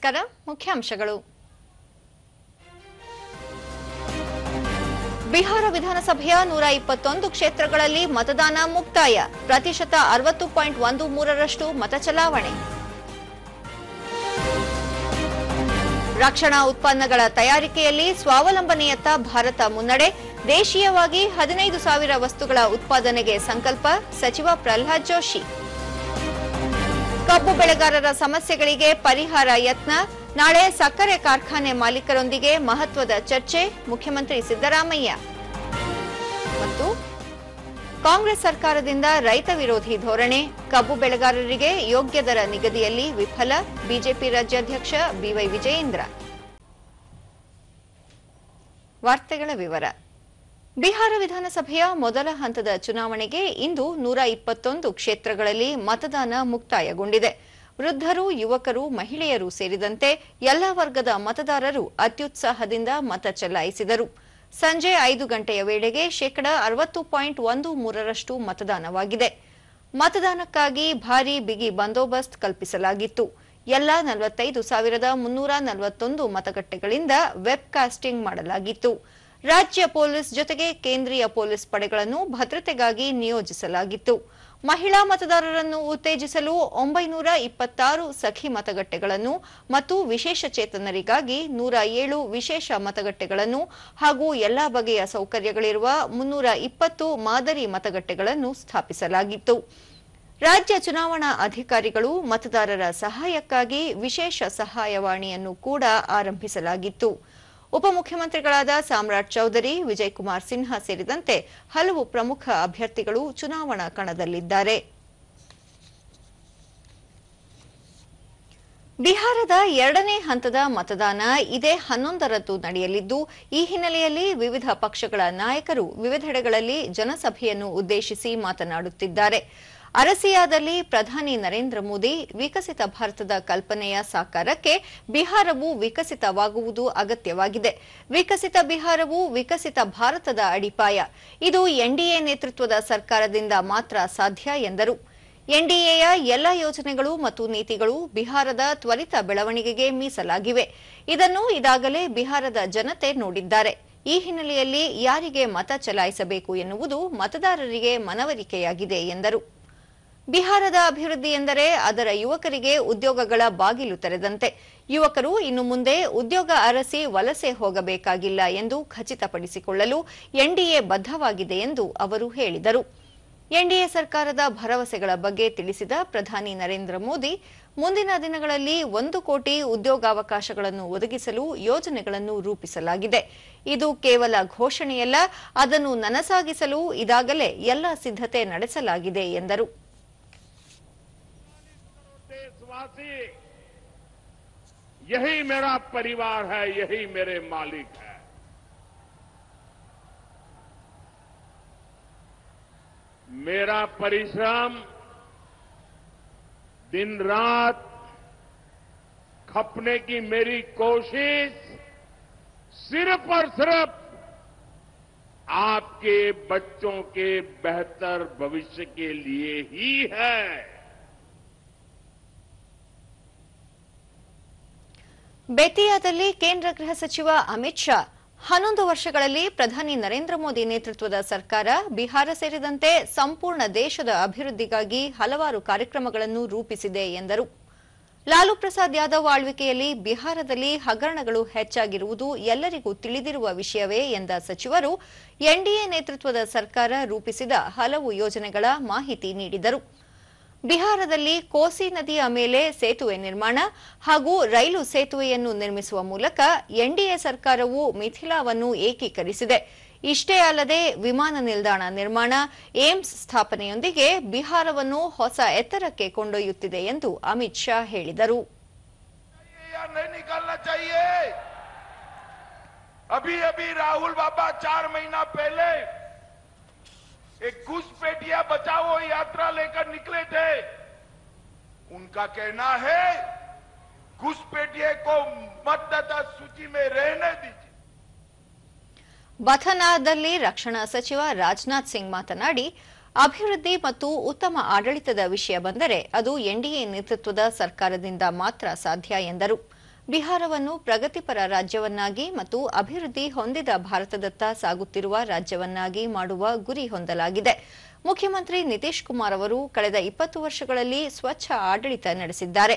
ನಮಸ್ಕಾರ. ಮುಖ್ಯಾಂಶಗಳು. ಬಿಹಾರ ವಿಧಾನಸಭೆಯ 121 ಕ್ಷೇತ್ರಗಳಲ್ಲಿ ಮತದಾನ ಮುಕ್ತಾಯ. ಪ್ರತಿಶತ 60.13ರಷ್ಟು ಮತ ಚಲಾವಣೆ. ರಕ್ಷಣಾ ಉತ್ಪನ್ನಗಳ ತಯಾರಿಕೆಯಲ್ಲಿ ಸ್ವಾವಲಂಬನೆಯತ್ತ ಭಾರತ ಮುನ್ನಡೆ. ದೇಶೀಯವಾಗಿ 15,000 ವಸ್ತುಗಳ ಉತ್ಪಾದನೆಗೆ ಸಂಕಲ್ಪ. ಸಚಿವ ಪ್ರಹ್ಲಾದ್ ಜೋಶಿ. ಕಬ್ಬು ಬೆಳೆಗಾರರ ಸಮಸ್ಯೆಗಳಿಗೆ ಪರಿಹಾರ ಯತ್ನ. ನಾಳೆ ಸಕ್ಕರೆ ಕಾರ್ಖಾನೆ ಮಾಲೀಕರೊಂದಿಗೆ ಮಹತ್ವದ ಚರ್ಚೆ. ಮುಖ್ಯಮಂತ್ರಿ ಸಿದ್ದರಾಮಯ್ಯ. ಮತ್ತು ಕಾಂಗ್ರೆಸ್ ಸರ್ಕಾರದಿಂದ ರೈತ ವಿರೋಧಿ ಧೋರಣೆ. ಕಬ್ಬು ಬೆಳೆಗಾರರಿಗೆ ಯೋಗ್ಯ ದರ ನಿಗದಿಯಲ್ಲಿ ವಿಫಲ. ಬಿಜೆಪಿ ರಾಜ್ಯಾಧ್ಯಕ್ಷ ಬಿವೈ ವಿಜಯೇಂದ್ರ. ವಾರ್ತೆಗಳ ವಿವರ. ಬಿಹಾರ ವಿಧಾನಸಭೆಯ ಮೊದಲ ಹಂತದ ಚುನಾವಣೆಗೆ ಇಂದು 121 ಕ್ಷೇತ್ರಗಳಲ್ಲಿ ಮತದಾನ ಮುಕ್ತಾಯಗೊಂಡಿದೆ. ವೃದ್ಧರು, ಯುವಕರು, ಮಹಿಳೆಯರು ಸೇರಿದಂತೆ ಎಲ್ಲಾ ವರ್ಗದ ಮತದಾರರು ಅತ್ಯುತ್ಸಾಹದಿಂದ ಮತ ಚಲಾಯಿಸಿದರು. ಸಂಜೆ 5 ಗಂಟೆಯ ವೇಳೆಗೆ 60.13ರಷ್ಟು ಮತದಾನವಾಗಿದೆ. ಮತದಾನಕ್ಕಾಗಿ ಭಾರೀ ಬಿಗಿ ಬಂದೋಬಸ್ತ್ ಕಲ್ಪಿಸಲಾಗಿತ್ತು. ಎಲ್ಲಾ 45,341 ಮತಗಟ್ಟೆಗಳಿಂದ ವೆಬ್ಕಾಸ್ಟಿಂಗ್ ಮಾಡಲಾಗಿತ್ತು. ರಾಜ್ಯ ಪೊಲೀಸ್ ಜೊತೆಗೆ ಕೇಂದ್ರೀಯ ಪೊಲೀಸ್ ಪಡೆಗಳನ್ನು ಭದ್ರತೆಗಾಗಿ ನಿಯೋಜಿಸಲಾಗಿತ್ತು. ಮಹಿಳಾ ಮತದಾರರನ್ನು ಉತ್ತೇಜಿಸಲು 926 ಸಖಿ ಮತಗಟ್ಟೆಗಳನ್ನು ಮತ್ತು ವಿಶೇಷಚೇತನರಿಗಾಗಿ 107 ವಿಶೇಷ ಮತಗಟ್ಟೆಗಳನ್ನು ಹಾಗೂ ಎಲ್ಲಾ ಬಗೆಯ ಸೌಕರ್ಯಗಳಿರುವ 320 ಮಾದರಿ ಮತಗಟ್ಟೆಗಳನ್ನು ಸ್ಥಾಪಿಸಲಾಗಿತ್ತು. ರಾಜ್ಯ ಚುನಾವಣಾ ಅಧಿಕಾರಿಗಳು ಮತದಾರರ ಸಹಾಯಕ್ಕಾಗಿ ವಿಶೇಷ ಸಹಾಯವಾಣಿಯನ್ನು ಕೂಡ ಆರಂಭಿಸಲಾಗಿತ್ತು. ಉಪಮುಖ್ಯಮಂತ್ರಿಗಳಾದ ಸಾಮ್ರಾಟ್ ಚೌಧರಿ, ವಿಜಯ್ ಕುಮಾರ್ ಸಿನ್ಹಾ ಸೇರಿದಂತೆ ಹಲವು ಪ್ರಮುಖ ಅಭ್ಯರ್ಥಿಗಳು ಚುನಾವಣಾ ಕಣದಲ್ಲಿದ್ದಾರೆ. ಬಿಹಾರದ 2ನೇ ಹಂತದ ಮತದಾನ ಇದೇ 11ರಂದು ನಡೆಯಲಿದ್ದು, ಈ ಹಿನ್ನೆಲೆಯಲ್ಲಿ ವಿವಿಧ ಪಕ್ಷಗಳ ನಾಯಕರು ವಿವಿಧೆಡೆಗಳಲ್ಲಿ ಜನಸಭೆಯನ್ನು ಉದ್ದೇಶಿಸಿ ಮಾತನಾಡುತ್ತಿದ್ದಾರೆ. ಅರಸಿಯಾದಲ್ಲಿ ಪ್ರಧಾನಿ ನರೇಂದ್ರ ಮೋದಿ ವಿಕಸಿತ ಭಾರತದ ಕಲ್ಪನೆಯ ಸಾಕಾರಕ್ಕೆ ಬಿಹಾರವು ವಿಕಸಿತವಾಗುವುದು ಅಗತ್ಯವಾಗಿದೆ. ವಿಕಸಿತ ಬಿಹಾರವು ವಿಕಸಿತ ಭಾರತದ ಅಡಿಪಾಯ. ಇದು ಎನ್ಡಿಎ ನೇತೃತ್ವದ ಸರ್ಕಾರದಿಂದ ಮಾತ್ರ ಸಾಧ್ಯ ಎಂದರು. ಎನ್ಡಿಎಯ ಎಲ್ಲ ಯೋಜನೆಗಳು ಮತ್ತು ನೀತಿಗಳು ಬಿಹಾರದ ತ್ವರಿತ ಬೆಳವಣಿಗೆಗೆ ಮೀಸಲಾಗಿವೆ. ಇದನ್ನು ಈಗಾಗಲೇ ಬಿಹಾರದ ಜನತೆ ನೋಡಿದ್ದಾರೆ. ಈ ಹಿನ್ನೆಲೆಯಲ್ಲಿ ಯಾರಿಗೆ ಮತ ಚಲಾಯಿಸಬೇಕು ಎನ್ನುವುದು ಮತದಾರರಿಗೆ ಮನವರಿಕೆಯಾಗಿದೆ ಎಂದರು. ಬಿಹಾರದ ಅಭಿವೃದ್ಧಿ ಎಂದರೆ ಅದರ ಯುವಕರಿಗೆ ಉದ್ಯೋಗಗಳ ಬಾಗಿಲು ತೆರೆದಂತೆ. ಯುವಕರು ಇನ್ನು ಮುಂದೆ ಉದ್ಯೋಗ ಅರಸಿ ವಲಸೆ ಹೋಗಬೇಕಾಗಿಲ್ಲ ಎಂದು ಖಚಿತಪಡಿಸಿಕೊಳ್ಳಲು ಎನ್ಡಿಎ ಬದ್ಧವಾಗಿದೆ ಎಂದು ಅವರು ಹೇಳಿದರು. ಎನ್ಡಿಎ ಸರ್ಕಾರದ ಭರವಸೆಗಳ ಬಗ್ಗೆ ತಿಳಿಸಿದ ಪ್ರಧಾನಿ ನರೇಂದ್ರ ಮೋದಿ, ಮುಂದಿನ ದಿನಗಳಲ್ಲಿ 1 ಕೋಟಿ ಉದ್ಯೋಗಾವಕಾಶಗಳನ್ನು ಒದಗಿಸಲು ಯೋಜನೆಗಳನ್ನು ರೂಪಿಸಲಾಗಿದೆ. ಇದು ಕೇವಲ ಘೋಷಣೆಯಲ್ಲ, ಅದನ್ನು ನನಸಾಗಿಸಲು ಈಗಾಗಲೇ ಎಲ್ಲ ಸಿದ್ಧತೆ ನಡೆಸಲಾಗಿದೆ ಎಂದರು. यही मेरा परिवार है, यही मेरे मालिक है. मेरा परिश्रम दिन रात खपने की मेरी कोशिश सिर्फ और सिर्फ आपके बच्चों के बेहतर भविष्य के लिए ही है. ಬೇತಿಯಾದಲ್ಲಿ ಕೇಂದ್ರ ಗೃಹ ಸಚಿವ ಅಮಿತ್ ಶಾ 11 ವರ್ಷಗಳಲ್ಲಿ ಪ್ರಧಾನಿ ನರೇಂದ್ರ ಮೋದಿ ನೇತೃತ್ವದ ಸರ್ಕಾರ ಬಿಹಾರ ಸೇರಿದಂತೆ ಸಂಪೂರ್ಣ ದೇಶದ ಅಭಿವೃದ್ಧಿಗಾಗಿ ಹಲವಾರು ಕಾರ್ಯಕ್ರಮಗಳನ್ನು ರೂಪಿಸಿದೆ ಎಂದರು. ಲಾಲು ಪ್ರಸಾದ್ ಯಾದವ್ ಆಳ್ವಿಕೆಯಲ್ಲಿ ಬಿಹಾರದಲ್ಲಿ ಹಗರಣಗಳು ಹೆಚ್ಚಾಗಿರುವುದು ಎಲ್ಲರಿಗೂ ತಿಳಿದಿರುವ ವಿಷಯವೇ ಎಂದ ಸಚಿವರು ಎನ್ಡಿಎ ನೇತೃತ್ವದ ಸರ್ಕಾರ ರೂಪಿಸಿದ ಹಲವು ಯೋಜನೆಗಳ ಮಾಹಿತಿ ನೀಡಿದರು. ಬಿಹಾರದಲ್ಲಿ ಕೋಸಿ ನದಿಯ ಮೇಲೆ ಸೇತುವೆ ನಿರ್ಮಾಣ ಹಾಗೂ ರೈಲು ಸೇತುವೆಯನ್ನು ನಿರ್ಮಿಸುವ ಮೂಲಕ ಎನ್ಡಿಎ ಸರ್ಕಾರವು ಮಿಥಿಲಾವನ್ನು ಏಕೀಕರಿಸಿದೆ. ಇಷ್ಟೇ ಅಲ್ಲದೆ ವಿಮಾನ ನಿಲ್ದಾಣ ನಿರ್ಮಾಣ, ಏಮ್ಸ್ ಸ್ಥಾಪನೆಯೊಂದಿಗೆ ಬಿಹಾರವನ್ನು ಹೊಸ ಎತ್ತರಕ್ಕೆ ಕೊಂಡೊಯ್ಯುತ್ತಿದೆ ಎಂದು ಅಮಿತ್ ಶಾ ಹೇಳಿದರು. राहुल बाबा 4 महीना पहले एक घुसपैठिया बचाओ यात्रा लेकर निकले थे. उनका कहना है घुसपैठिए को मतदाता सूची में रहने दीजिए. ಬಥನಾದಲ್ಲಿ ರಕ್ಷಣಾ ಸಚಿವ ರಾಜನಾಥ್ ಸಿಂಗ್ ಮಾತನಾಡಿ, ಅಭಿವೃದ್ಧಿ ಮತ್ತು ಉತ್ತಮ ಆಡಳಿತದ ವಿಷಯ ಬಂದರೆ ಅದು ಎನ್ಡಿಎ ನೇತೃತ್ವದ ಸರ್ಕಾರದಿಂದ ಮಾತ್ರ ಸಾಧ್ಯ ಎಂದರು. ಬಿಹಾರವನ್ನು ಪ್ರಗತಿಪರ ರಾಜ್ಯವನ್ನಾಗಿ ಮತ್ತು ಅಭಿವೃದ್ಧಿ ಹೊಂದಿದ ಭಾರತದತ್ತ ಸಾಗುತ್ತಿರುವ ರಾಜ್ಯವನ್ನಾಗಿ ಮಾಡುವ ಗುರಿ ಹೊಂದಲಾಗಿದೆ. ಮುಖ್ಯಮಂತ್ರಿ ನಿತೀಶ್ ಕುಮಾರ್ ಅವರು ಕಳೆದ 20 ವರ್ಷಗಳಲ್ಲಿ ಸ್ವಚ್ಛ ಆಡಳಿತ ನಡೆಸಿದ್ದಾರೆ.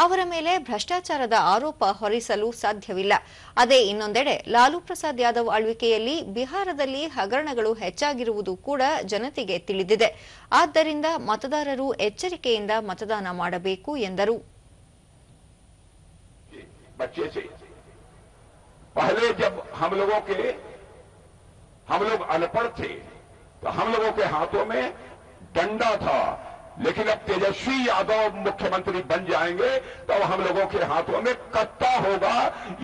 ಅವರ ಮೇಲೆ ಭ್ರಷ್ಟಾಚಾರದ ಆರೋಪ ಹೊರಿಸಲು ಸಾಧ್ಯವಿಲ್ಲ. ಅದೇ ಇನ್ನೊಂದೆಡೆ ಲಾಲೂ ಪ್ರಸಾದ್ ಯಾದವ್ ಆಳ್ವಿಕೆಯಲ್ಲಿ ಬಿಹಾರದಲ್ಲಿ ಹಗರಣಗಳು ಹೆಚ್ಚಾಗಿರುವುದು ಕೂಡ ಜನತೆಗೆ ತಿಳಿದಿದೆ. ಆದ್ದರಿಂದ ಮತದಾರರು ಎಚ್ಚರಿಕೆಯಿಂದ ಮತದಾನ ಮಾಡಬೇಕು ಎಂದರು. बच्चे से पहले जब हम लोग अनपढ़ थे तो हम लोगों के हाथों में डंडा था, लेकिन अब तेजस्वी यादव मुख्यमंत्री बन जाएंगे तो हम लोगों के हाथों में कत्ता होगा.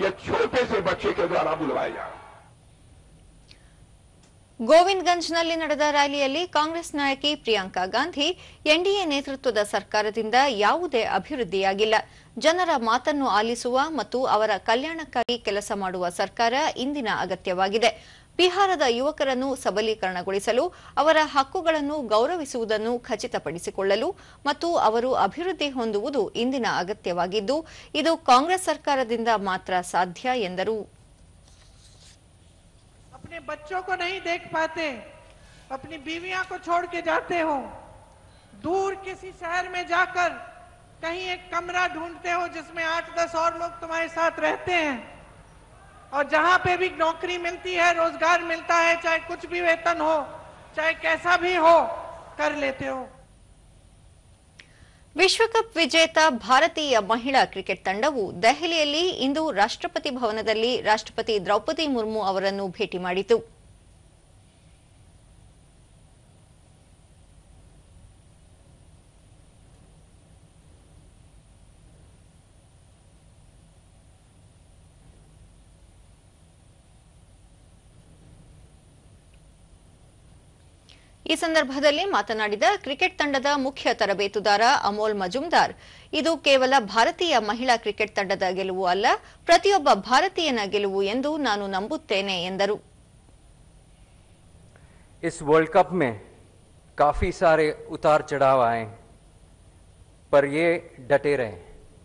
ये छोटे से बच्चे के द्वारा बुलवाया जाएगा. ಗೋವಿಂದಗಂಜ್ನಲ್ಲಿ ನಡೆದ ರ್ಯಾಲಿಯಲ್ಲಿ ಕಾಂಗ್ರೆಸ್ ನಾಯಕಿ ಪ್ರಿಯಾಂಕಾ ಗಾಂಧಿ ಎನ್ಡಿಎ ನೇತೃತ್ವದ ಸರ್ಕಾರದಿಂದ ಯಾವುದೇ ಅಭಿವೃದ್ಧಿಯಾಗಿಲ್ಲ, ಜನರ ಮಾತನ್ನು ಆಲಿಸುವ ಮತ್ತು ಅವರ ಕಲ್ಯಾಣಕ್ಕಾಗಿ ಕೆಲಸ ಮಾಡುವ ಸರ್ಕಾರ ಇಂದಿನ ಅಗತ್ಯವಾಗಿದೆ. ಬಿಹಾರದ ಯುವಕರನ್ನು ಸಬಲೀಕರಣಗೊಳಿಸಲು, ಅವರ ಹಕ್ಕುಗಳನ್ನು ಗೌರವಿಸುವುದನ್ನು ಖಚಿತಪಡಿಸಿಕೊಳ್ಳಲು ಮತ್ತು ಅವರು ಅಭಿವೃದ್ಧಿ ಹೊಂದುವುದು ಇಂದಿನ ಅಗತ್ಯವಾಗಿದ್ದು, ಇದು ಕಾಂಗ್ರೆಸ್ ಸರ್ಕಾರದಿಂದ ಮಾತ್ರ ಸಾಧ್ಯ ಎಂದರು. अपने बच्चों को नहीं देख पाते, अपनी बीवियां को छोड़ के जाते हो, दूर किसी शहर में जाकर कहीं एक कमरा ढूंढते हो जिसमें 8-10 और लोग तुम्हारे साथ रहते हैं, और जहां पे भी नौकरी मिलती है, रोजगार मिलता है, चाहे कुछ भी वेतन हो, चाहे कैसा भी हो, कर लेते हो. ವಿಶ್ವಕಪ್ ವಿಜೇತ ಭಾರತೀಯ ಮಹಿಳಾ ಕ್ರಿಕೆಟ್ ತಂಡವು ದೆಹಲಿಯಲ್ಲಿ ಇಂದು ರಾಷ್ಟ್ರಪತಿ ಭವನದಲ್ಲಿ ರಾಷ್ಟ್ರಪತಿ ದ್ರೌಪದಿ ಮುರ್ಮು ಅವರನ್ನು ಭೇಟಿ ಮಾಡಿತು. ಈ ಸಂದರ್ಭದಲ್ಲಿ ಮಾತನಾಡಿದ ಕ್ರಿಕೆಟ್ ತಂಡದ ಮುಖ್ಯ ತರಬೇತುದಾರ ಅಮೋಲ್ ಮಜುಮ್ದಾರ್, ಇದು ಕೇವಲ ಭಾರತೀಯ ಮಹಿಳಾ ಕ್ರಿಕೆಟ್ ತಂಡದ ಗೆಲುವು ಅಲ್ಲ, ಪ್ರತಿಯೊಬ್ಬ ಭಾರತೀಯನ ಗೆಲುವು ಎಂದು ನಾನು ನಂಬುತ್ತೇನೆ ಎಂದರು. इस वर्ल्ड कप में काफी सारे उतार चढ़ाव आए, पर ये डटे रहे,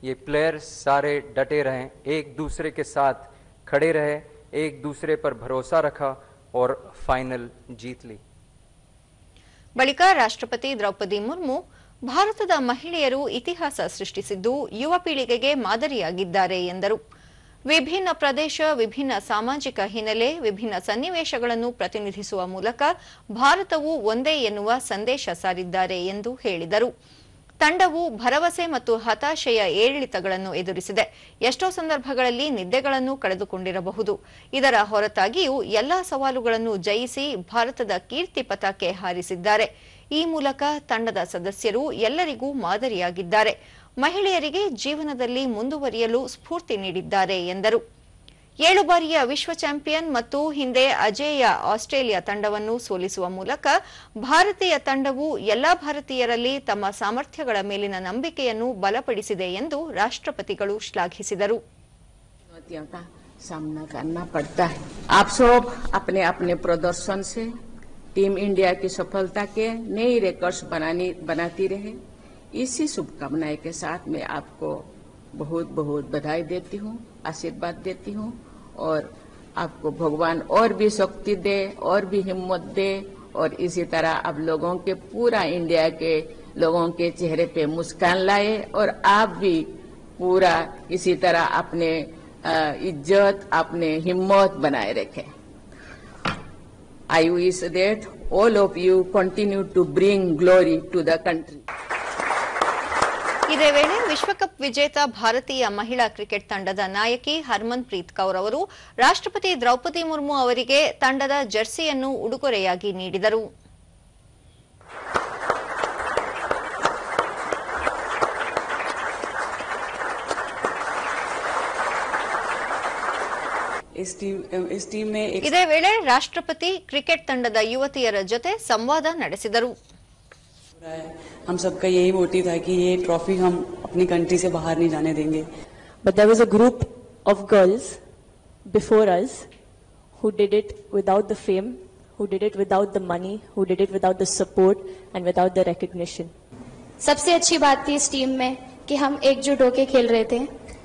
ये प्लेयर्स सारे डटे रहे, एक दूसरे के साथ खड़े रहे, एक दूसरे पर भरोसा रखा और फाइनल जीत ली. ಬಳಿಕ ರಾಷ್ಟ್ರಪತಿ ದ್ರೌಪದಿ ಮುರ್ಮು, ಭಾರತದ ಮಹಿಳೆಯರು ಇತಿಹಾಸ ಸೃಷ್ಟಿಸಿದ್ದು ಯುವ ಪೀಳಿಗೆಗೆ ಮಾದರಿಯಾಗಿದ್ದಾರೆ ಎಂದರು. ವಿಭಿನ್ನ ಪ್ರದೇಶ, ವಿಭಿನ್ನ ಸಾಮಾಜಿಕ ಹಿನ್ನೆಲೆ, ವಿಭಿನ್ನ ಸನ್ನಿವೇಶಗಳನ್ನು ಪ್ರತಿನಿಧಿಸುವ ಮೂಲಕ ಭಾರತವು ಒಂದೇ ಎನ್ನುವ ಸಂದೇಶ ಸಾರಿದ್ದಾರೆ ಎಂದು ಹೇಳಿದರು. ತಂಡವು ಭರವಸೆ ಮತ್ತು ಹತಾಶೆಯ ಏರಿಳಿತಗಳನ್ನು ಎದುರಿಸಿದೆ. ಎಷ್ಟೋ ಸಂದರ್ಭಗಳಲ್ಲಿ ನಿದ್ದೆಗಳನ್ನು ಕಳೆದುಕೊಂಡಿರಬಹುದು. ಇದರ ಹೊರತಾಗಿಯೂ ಎಲ್ಲಾ ಸವಾಲುಗಳನ್ನು ಜಯಿಸಿ ಭಾರತದ ಕೀರ್ತಿ ಪತಾಕೆ ಹಾರಿಸಿದ್ದಾರೆ. ಈ ಮೂಲಕ ತಂಡದ ಸದಸ್ಯರು ಎಲ್ಲರಿಗೂ ಮಾದರಿಯಾಗಿದ್ದಾರೆ. ಮಹಿಳೆಯರಿಗೆ ಜೀವನದಲ್ಲಿ ಮುಂದುವರಿಯಲು ಸ್ಫೂರ್ತಿ ನೀಡಿದ್ದಾರೆ ಎಂದರು. 7 ಬಾರಿಯ ವಿಶ್ವ ಚಾಂಪಿಯನ್ ಮತ್ತು ಹಿಂದೆ ಅಜೇಯ ಆಸ್ಟ್ರೇಲಿಯಾ ತಂಡವನ್ನು ಸೋಲಿಸುವ ಮೂಲಕ ಭಾರತೀಯ ತಂಡವು ಎಲ್ಲಾ ಭಾರತೀಯರಲ್ಲಿ ತಮ್ಮ ಸಾಮರ್ಥ್ಯಗಳ ಮೇಲಿನ ನಂಬಿಕೆಯನ್ನು ಬಲಪಡಿಸಿದೆ ಎಂದು ರಾಷ್ಟ್ರಪತಿಗಳು ಶ್ಲಾಘಿಸಿದರು. चुनौतियों का सामना करना पड़ता है. आप सब अपने अपने प्रदर्शन से टीम इंडिया की सफलता के नई रिकॉर्ड्स बनाती रहे. इसी शुभकामनाएं के साथ मैं आपको बहुत बहुत बधाई देती हूँ, आशीर्वाद देती हूँ, और आपको भगवान और भी शक्ति दे, और भी हिम्मत दे, और इसी तरह आप लोगों के पूरा इंडिया के लोगों के चेहरे पे मुस्कान लाए, और आप भी पूरा इसी तरह अपने इज्जत, अपने हिम्मत बनाए रखें. I wish that all of you continue to bring glory to the country. ಇದೇ ವೇಳೆ ವಿಶ್ವಕಪ್ ವಿಜೇತ ಭಾರತೀಯ ಮಹಿಳಾ ಕ್ರಿಕೆಟ್ ತಂಡದ ನಾಯಕಿ ಹರ್ಮನ್ ಪ್ರೀತ್ ಕೌರ್ ಅವರು ರಾಷ್ಟ್ರಪತಿ ದ್ರೌಪದಿ ಮುರ್ಮು ಅವರಿಗೆ ತಂಡದ ಜೆರ್ಸಿಯನ್ನು ಉಡುಗೊರೆಯಾಗಿ ನೀಡಿದರು. ಇದೇ ವೇಳೆ ರಾಷ್ಟ್ರಪತಿ ಕ್ರಿಕೆಟ್ ತಂಡದ ಯುವತಿಯರ ಜೊತೆ ಸಂವಾದ ನಡೆಸಿದರು. हम सबका यही मोटिव था कि ये ट्रॉफी हम अपनी कंट्री से बाहर नहीं जाने देंगे. But there was a group of girls before us who did it without the fame, who did it without the money, who did it without the support and without the recognition. सबसे अच्छी बात थी इस team में कि हम एकजुट होकर खेल रहे थे.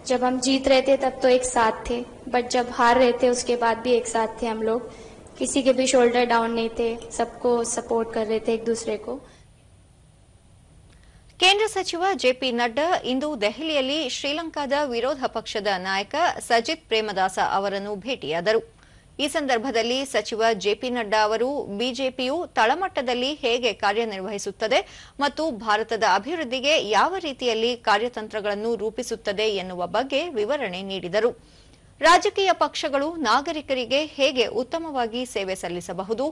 जब हम जीत रहे थे तब तो एक साथ थे, बट जब हार रहे थे उसके बाद भी एक साथ थे हम लोग। किसी के भी शोल्डर डाउन नहीं थे, सबको सपोर्ट कर रहे थे एक दूसरे को। ಕೇಂದ್ರ ಸಚಿವ ಜೆಪಿ ನಡ್ಡಾ ಇಂದು ದೆಹಲಿಯಲ್ಲಿ ಶ್ರೀಲಂಕಾದ ವಿರೋಧ ಪಕ್ಷದ ನಾಯಕ ಸಜಿತ್ ಪ್ರೇಮದಾಸ ಅವರನ್ನು ಭೇಟಿಯಾದರು. ಈ ಸಂದರ್ಭದಲ್ಲಿ ಸಚಿವ ಜೆಪಿ ನಡ್ಡಾ ಅವರು ಬಿಜೆಪಿಯು ತಳಮಟ್ಟದಲ್ಲಿ ಹೇಗೆ ಕಾರ್ಯನಿರ್ವಹಿಸುತ್ತದೆ ಮತ್ತು ಭಾರತದ ಅಭಿವೃದ್ಧಿಗೆ ಯಾವ ರೀತಿಯಲ್ಲಿ ಕಾರ್ಯತಂತ್ರಗಳನ್ನು ರೂಪಿಸುತ್ತದೆ ಎನ್ನುವ ಬಗ್ಗೆ ವಿವರಣೆ ನೀಡಿದರು. ರಾಜಕೀಯ ಪಕ್ಷಗಳು ನಾಗರಿಕರಿಗೆ ಹೇಗೆ ಉತ್ತಮವಾಗಿ ಸೇವೆ ಸಲ್ಲಿಸಬಹುದು,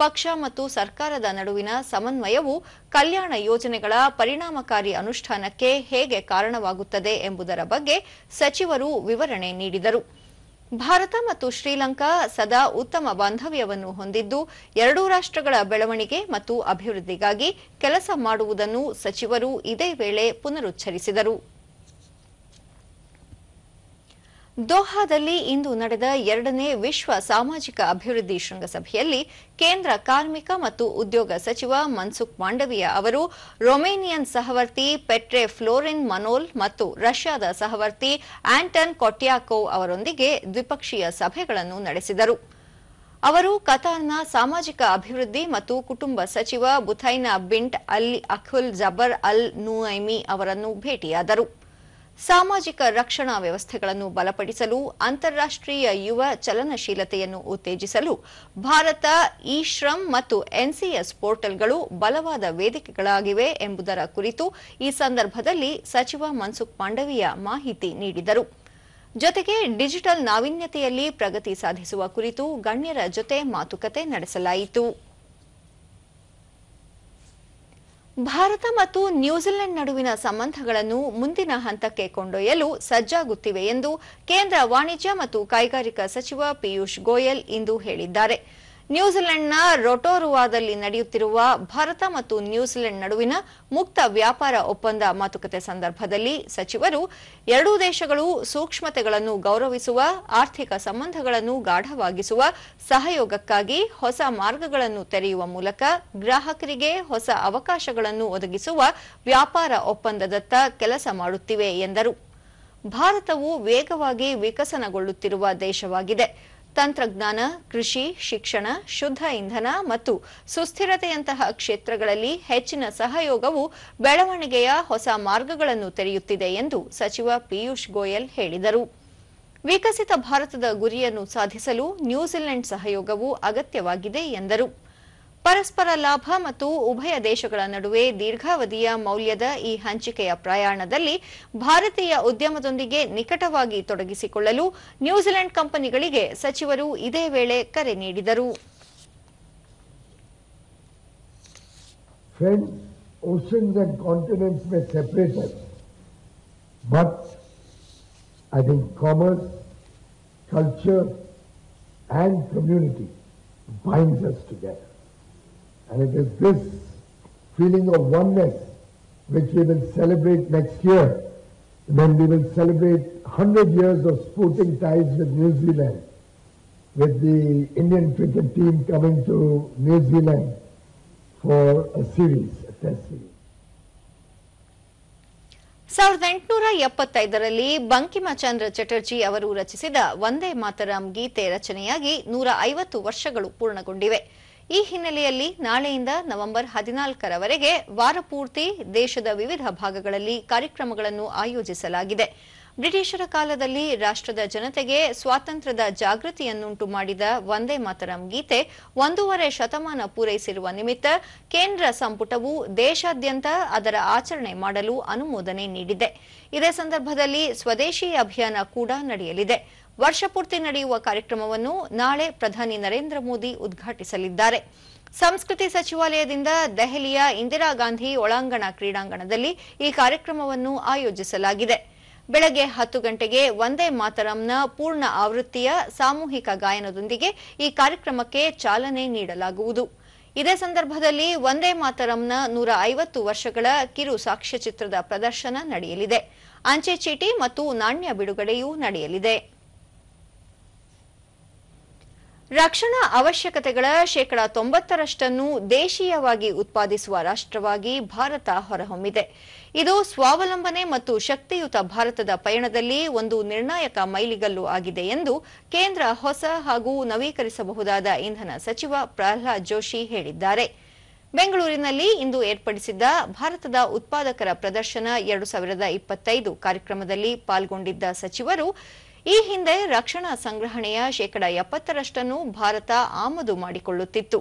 ಪಕ್ಷ ಮತ್ತು ಸರ್ಕಾರದ ನಡುವಿನ ಸಮನ್ವಯವು ಕಲ್ಯಾಣ ಯೋಜನೆಗಳ ಪರಿಣಾಮಕಾರಿ ಅನುಷ್ಠಾನಕ್ಕೆ ಹೇಗೆ ಕಾರಣವಾಗುತ್ತದೆ ಎಂಬುದರ ಬಗ್ಗೆ ಸಚಿವರು ವಿವರಣೆ ನೀಡಿದರು. ಭಾರತ ಮತ್ತು ಶ್ರೀಲಂಕಾ ಸದಾ ಉತ್ತಮ ಬಾಂಧವ್ಯವನ್ನು ಹೊಂದಿದ್ದು, ಎರಡೂ ರಾಷ್ಟ್ರಗಳ ಬೆಳವಣಿಗೆ ಮತ್ತು ಅಭಿವೃದ್ಧಿಗಾಗಿ ಕೆಲಸ ಮಾಡುವುದನ್ನು ಸಚಿವರು ಇದೇ ವೇಳೆ ಪುನರುಚ್ಚರಿಸಿದರು. ದೋಹಾದಲ್ಲಿ ಇಂದು ನಡೆದ 2ನೇ ವಿಶ್ವ ಸಾಮಾಜಿಕ ಅಭಿವೃದ್ಧಿ ಶೃಂಗಸಭೆಯಲ್ಲಿ ಕೇಂದ್ರ ಕಾರ್ಮಿಕ ಮತ್ತು ಉದ್ಯೋಗ ಸಚಿವ ಮನ್ಸುಖ್ ಮಾಂಡವಿಯಾ ಅವರು ರೊಮೇನಿಯನ್ ಸಹವರ್ತಿ ಪೆಟ್ರೆ ಫ್ಲೋರಿನ್ ಮನೋಲ್ ಮತ್ತು ರಷ್ಯಾದ ಸಹವರ್ತಿ ಆಂಟನ್ ಕೊಟ್ಯಾಕೋವ್ ಅವರೊಂದಿಗೆ ದ್ವಿಪಕ್ಷೀಯ ಸಭೆಗಳನ್ನು ನಡೆಸಿದರು. ಅವರು ಕತಾರ್ನ ಸಾಮಾಜಿಕ ಅಭಿವೃದ್ಧಿ ಮತ್ತು ಕುಟುಂಬ ಸಚಿವ ಬುಥೈನಾ ಬಿಂಟ್ ಅಲ್ ಅಖುಲ್ ಜಬರ್ ಅಲ್ ನುಐಮಿ ಅವರನ್ನು ಭೇಟಿಯಾದರು. ಸಾಮಾಜಿಕ ರಕ್ಷಣಾ ವ್ಯವಸ್ಥೆಗಳನ್ನು ಬಲಪಡಿಸಲು ಅಂತಾರಾಷ್ಟ್ರೀಯ ಯುವ ಚಲನಶೀಲತೆಯನ್ನು ಉತ್ತೇಜಿಸಲು ಭಾರತ ಇ-ಶ್ರಮ್ ಮತ್ತು ಎನ್ಸಿಎಸ್ ಪೋರ್ಟಲ್ಗಳು ಬಲವಾದ ವೇದಿಕೆಗಳಾಗಿವೆ ಎಂಬುದರ ಕುರಿತು ಈ ಸಂದರ್ಭದಲ್ಲಿ ಸಚಿವ ಮನ್ಸುಖ್ ಮಾಂಡವಿಯಾ ಮಾಹಿತಿ ನೀಡಿದರು. ಜೊತೆಗೆ ಡಿಜಿಟಲ್ ನಾವೀನ್ಯತೆಯಲ್ಲಿ ಪ್ರಗತಿ ಸಾಧಿಸುವ ಕುರಿತು ಗಣ್ಯರ ಜೊತೆ ಮಾತುಕತೆ ನಡೆಸಲಾಯಿತು. ಭಾರತ ಮತ್ತು ನ್ಯೂಜಿಲೆಂಡ್ ನಡುವಿನ ಸಂಬಂಧಗಳನ್ನು ಮುಂದಿನ ಹಂತಕ್ಕೆ ಕೊಂಡೊಯ್ಯಲು ಸಜ್ಜಾಗುತ್ತಿವೆ ಎಂದು ಕೇಂದ್ರ ವಾಣಿಜ್ಯ ಮತ್ತು ಕೈಗಾರಿಕಾ ಸಚಿವ ಪಿಯೂಷ್ ಗೋಯಲ್ ಇಂದು ಹೇಳಿದ್ದಾರೆ. ನ್ಯೂಜಿಲೆಂಡ್ನ ರೊಟೊರುವಾದಲ್ಲಿ ನಡೆಯುತ್ತಿರುವ ಭಾರತ ಮತ್ತು ನ್ಯೂಜಿಲೆಂಡ್ ನಡುವಿನ ಮುಕ್ತ ವ್ಯಾಪಾರ ಒಪ್ಪಂದ ಮಾತುಕತೆ ಸಂದರ್ಭದಲ್ಲಿ ಸಚಿವರು ಎರಡೂ ದೇಶಗಳು ಸೂಕ್ಷ್ಮತೆಗಳನ್ನು ಗೌರವಿಸುವ, ಆರ್ಥಿಕ ಸಂಬಂಧಗಳನ್ನು ಗಾಢವಾಗಿಸುವ, ಸಹಯೋಗಕ್ಕಾಗಿ ಹೊಸ ಮಾರ್ಗಗಳನ್ನು ತೆರೆಯುವ ಮೂಲಕ ಗ್ರಾಹಕರಿಗೆ ಹೊಸ ಅವಕಾಶಗಳನ್ನು ಒದಗಿಸುವ ವ್ಯಾಪಾರ ಒಪ್ಪಂದದತ್ತ ಕೆಲಸ ಮಾಡುತ್ತಿವೆ ಎಂದರು. ಭಾರತವು ವೇಗವಾಗಿ ವಿಕಸನಗೊಳ್ಳುತ್ತಿರುವ ದೇಶವಾಗಿದೆ. ತಂತ್ರಜ್ಞಾನ, ಕೃಷಿ, ಶಿಕ್ಷಣ, ಶುದ್ಧ ಇಂಧನ ಮತ್ತು ಸುಸ್ಥಿರತೆಯಂತಹ ಕ್ಷೇತ್ರಗಳಲ್ಲಿ ಹೆಚ್ಚಿನ ಸಹಯೋಗವು ಬೆಳವಣಿಗೆಯ ಹೊಸ ಮಾರ್ಗಗಳನ್ನು ತೆರೆಯುತ್ತಿದೆ ಎಂದು ಸಚಿವ ಪಿಯೂಷ್ ಗೋಯಲ್ ಹೇಳಿದರು. ವಿಕಸಿತ ಭಾರತದ ಗುರಿಯನ್ನು ಸಾಧಿಸಲು ನ್ಯೂಜಿಲೆಂಡ್ ಸಹಯೋಗವು ಅಗತ್ಯವಾಗಿದೆ ಎಂದರು. ಪರಸ್ಪರ ಲಾಭ ಮತ್ತು ಉಭಯ ದೇಶಗಳ ನಡುವೆ ದೀರ್ಘಾವಧಿಯ ಮೌಲ್ಯದ ಈ ಹಂಚಿಕೆಯ ಪ್ರಯಾಣದಲ್ಲಿ ಭಾರತೀಯ ಉದ್ಯಮದೊಂದಿಗೆ ನಿಕಟವಾಗಿ ತೊಡಗಿಸಿಕೊಳ್ಳಲು ನ್ಯೂಜಿಲೆಂಡ್ ಕಂಪನಿಗಳಿಗೆ ಸಚಿವರು ಇದೇ ವೇಳೆ ಕರೆ ನೀಡಿದರು. Friends, oceans and continents may separate us, but I think commerce, culture and community binds us together. And it is this feeling of oneness which we will celebrate next year when we will celebrate 100 years of sporting ties with New Zealand, with the Indian cricket team coming to New Zealand for a series, a test series. 1875ರಲ್ಲಿ Bankim Chandra Chatterjee ಅವರು ರಚಿಸಿದ ವಂದೇ ಮಾತರಂ ಗೀತೆ ರಚನೆಯಾಗಿ 150 ವರ್ಷಗಳು ಪೂರ್ಣಗೊಂಡಿವೆ. ಈ ಹಿನ್ನೆಲೆಯಲ್ಲಿ ನಾಳೆಯಿಂದ November 14ರವರೆಗೆ ವಾರಪೂರ್ತಿ ದೇಶದ ವಿವಿಧ ಭಾಗಗಳಲ್ಲಿ ಕಾರ್ಯಕ್ರಮಗಳನ್ನು ಆಯೋಜಿಸಲಾಗಿದೆ. ಬ್ರಿಟಿಷರ ಕಾಲದಲ್ಲಿ ರಾಷ್ಟ್ರದ ಜನತೆಗೆ ಸ್ವಾತಂತ್ರ್ಯದ ಜಾಗೃತಿಯನ್ನುಂಟು ಮಾಡಿದ ವಂದೇ ಮಾತರಂ ಗೀತೆ 1.5 ಶತಮಾನ ಪೂರೈಸಿರುವ ನಿಮಿತ್ತ ಕೇಂದ್ರ ಸಂಪುಟವು ದೇಶಾದ್ಯಂತ ಅದರ ಆಚರಣೆ ಮಾಡಲು ಅನುಮೋದನೆ ನೀಡಿದೆ. ಇದೇ ಸಂದರ್ಭದಲ್ಲಿ ಸ್ವದೇಶಿ ಅಭಿಯಾನ ಕೂಡ ನಡೆಯಲಿದೆ. ವರ್ಷಪೂರ್ತಿ ನಡೆಯುವ ಕಾರ್ಯಕ್ರಮವನ್ನು ನಾಳೆ ಪ್ರಧಾನಿ ನರೇಂದ್ರ ಮೋದಿ ಉದ್ಘಾಟಿಸಲಿದ್ದಾರೆ. ಸಂಸ್ಕೃತಿ ಸಚಿವಾಲಯದಿಂದ ದೆಹಲಿಯ ಇಂದಿರಾ ಗಾಂಧಿ ಒಳಾಂಗಣ ಕ್ರೀಡಾಂಗಣದಲ್ಲಿ ಈ ಕಾರ್ಯಕ್ರಮವನ್ನು ಆಯೋಜಿಸಲಾಗಿದೆ. ಬೆಳಗ್ಗೆ 10 ಗಂಟೆಗೆ ವಂದೇ ಮಾತರಂನ ಪೂರ್ಣ ಆವೃತ್ತಿಯ ಸಾಮೂಹಿಕ ಗಾಯನದೊಂದಿಗೆ ಈ ಕಾರ್ಯಕ್ರಮಕ್ಕೆ ಚಾಲನೆ ನೀಡಲಾಗುವುದು. ಇದೇ ಸಂದರ್ಭದಲ್ಲಿ ವಂದೇ ಮಾತರಂನ 150 ವರ್ಷಗಳ ಕಿರು ಸಾಕ್ಷ್ಯಚಿತ್ರದ ಪ್ರದರ್ಶನ ನಡೆಯಲಿದೆ. ಅಂಚೆ ಚೀಟಿ ಮತ್ತು ನಾಣ್ಯ ಬಿಡುಗಡೆಯೂ ನಡೆಯಲಿದೆ. ರಕ್ಷಣಾ ಅವಶ್ಯಕತೆಗಳ 90% ದೇಶೀಯವಾಗಿ ಉತ್ಪಾದಿಸುವ ರಾಷ್ಟ್ರವಾಗಿ ಭಾರತ ಹೊರಹೊಮ್ಮಿದೆ. ಇದು ಸ್ವಾವಲಂಬನೆ ಮತ್ತು ಶಕ್ತಿಯುತ ಭಾರತದ ಪಯಣದಲ್ಲಿ ಒಂದು ನಿರ್ಣಾಯಕ ಮೈಲಿಗಲ್ಲು ಆಗಿದೆ ಎಂದು ಕೇಂದ್ರ ಹೊಸ ಹಾಗೂ ನವೀಕರಿಸಬಹುದಾದ ಇಂಧನ ಸಚಿವ ಪ್ರಹ್ಲಾದ್ ಜೋಶಿ ಹೇಳಿದ್ದಾರೆ. ಬೆಂಗಳೂರಿನಲ್ಲಿ ಇಂದು ಏರ್ಪಡಿಸಿದ್ದ ಭಾರತದ ಉತ್ಪಾದಕರ ಪ್ರದರ್ಶನ 2025 ಕಾರ್ಯಕ್ರಮದಲ್ಲಿ ಪಾಲ್ಗೊಂಡಿದ್ದ ಸಚಿವರು ಈ ಹಿಂದೆ ರಕ್ಷಣಾ ಸಂಗ್ರಹಣೆಯ 70% ಭಾರತ ಆಮದು ಮಾಡಿಕೊಳ್ಳುತ್ತಿತ್ತು.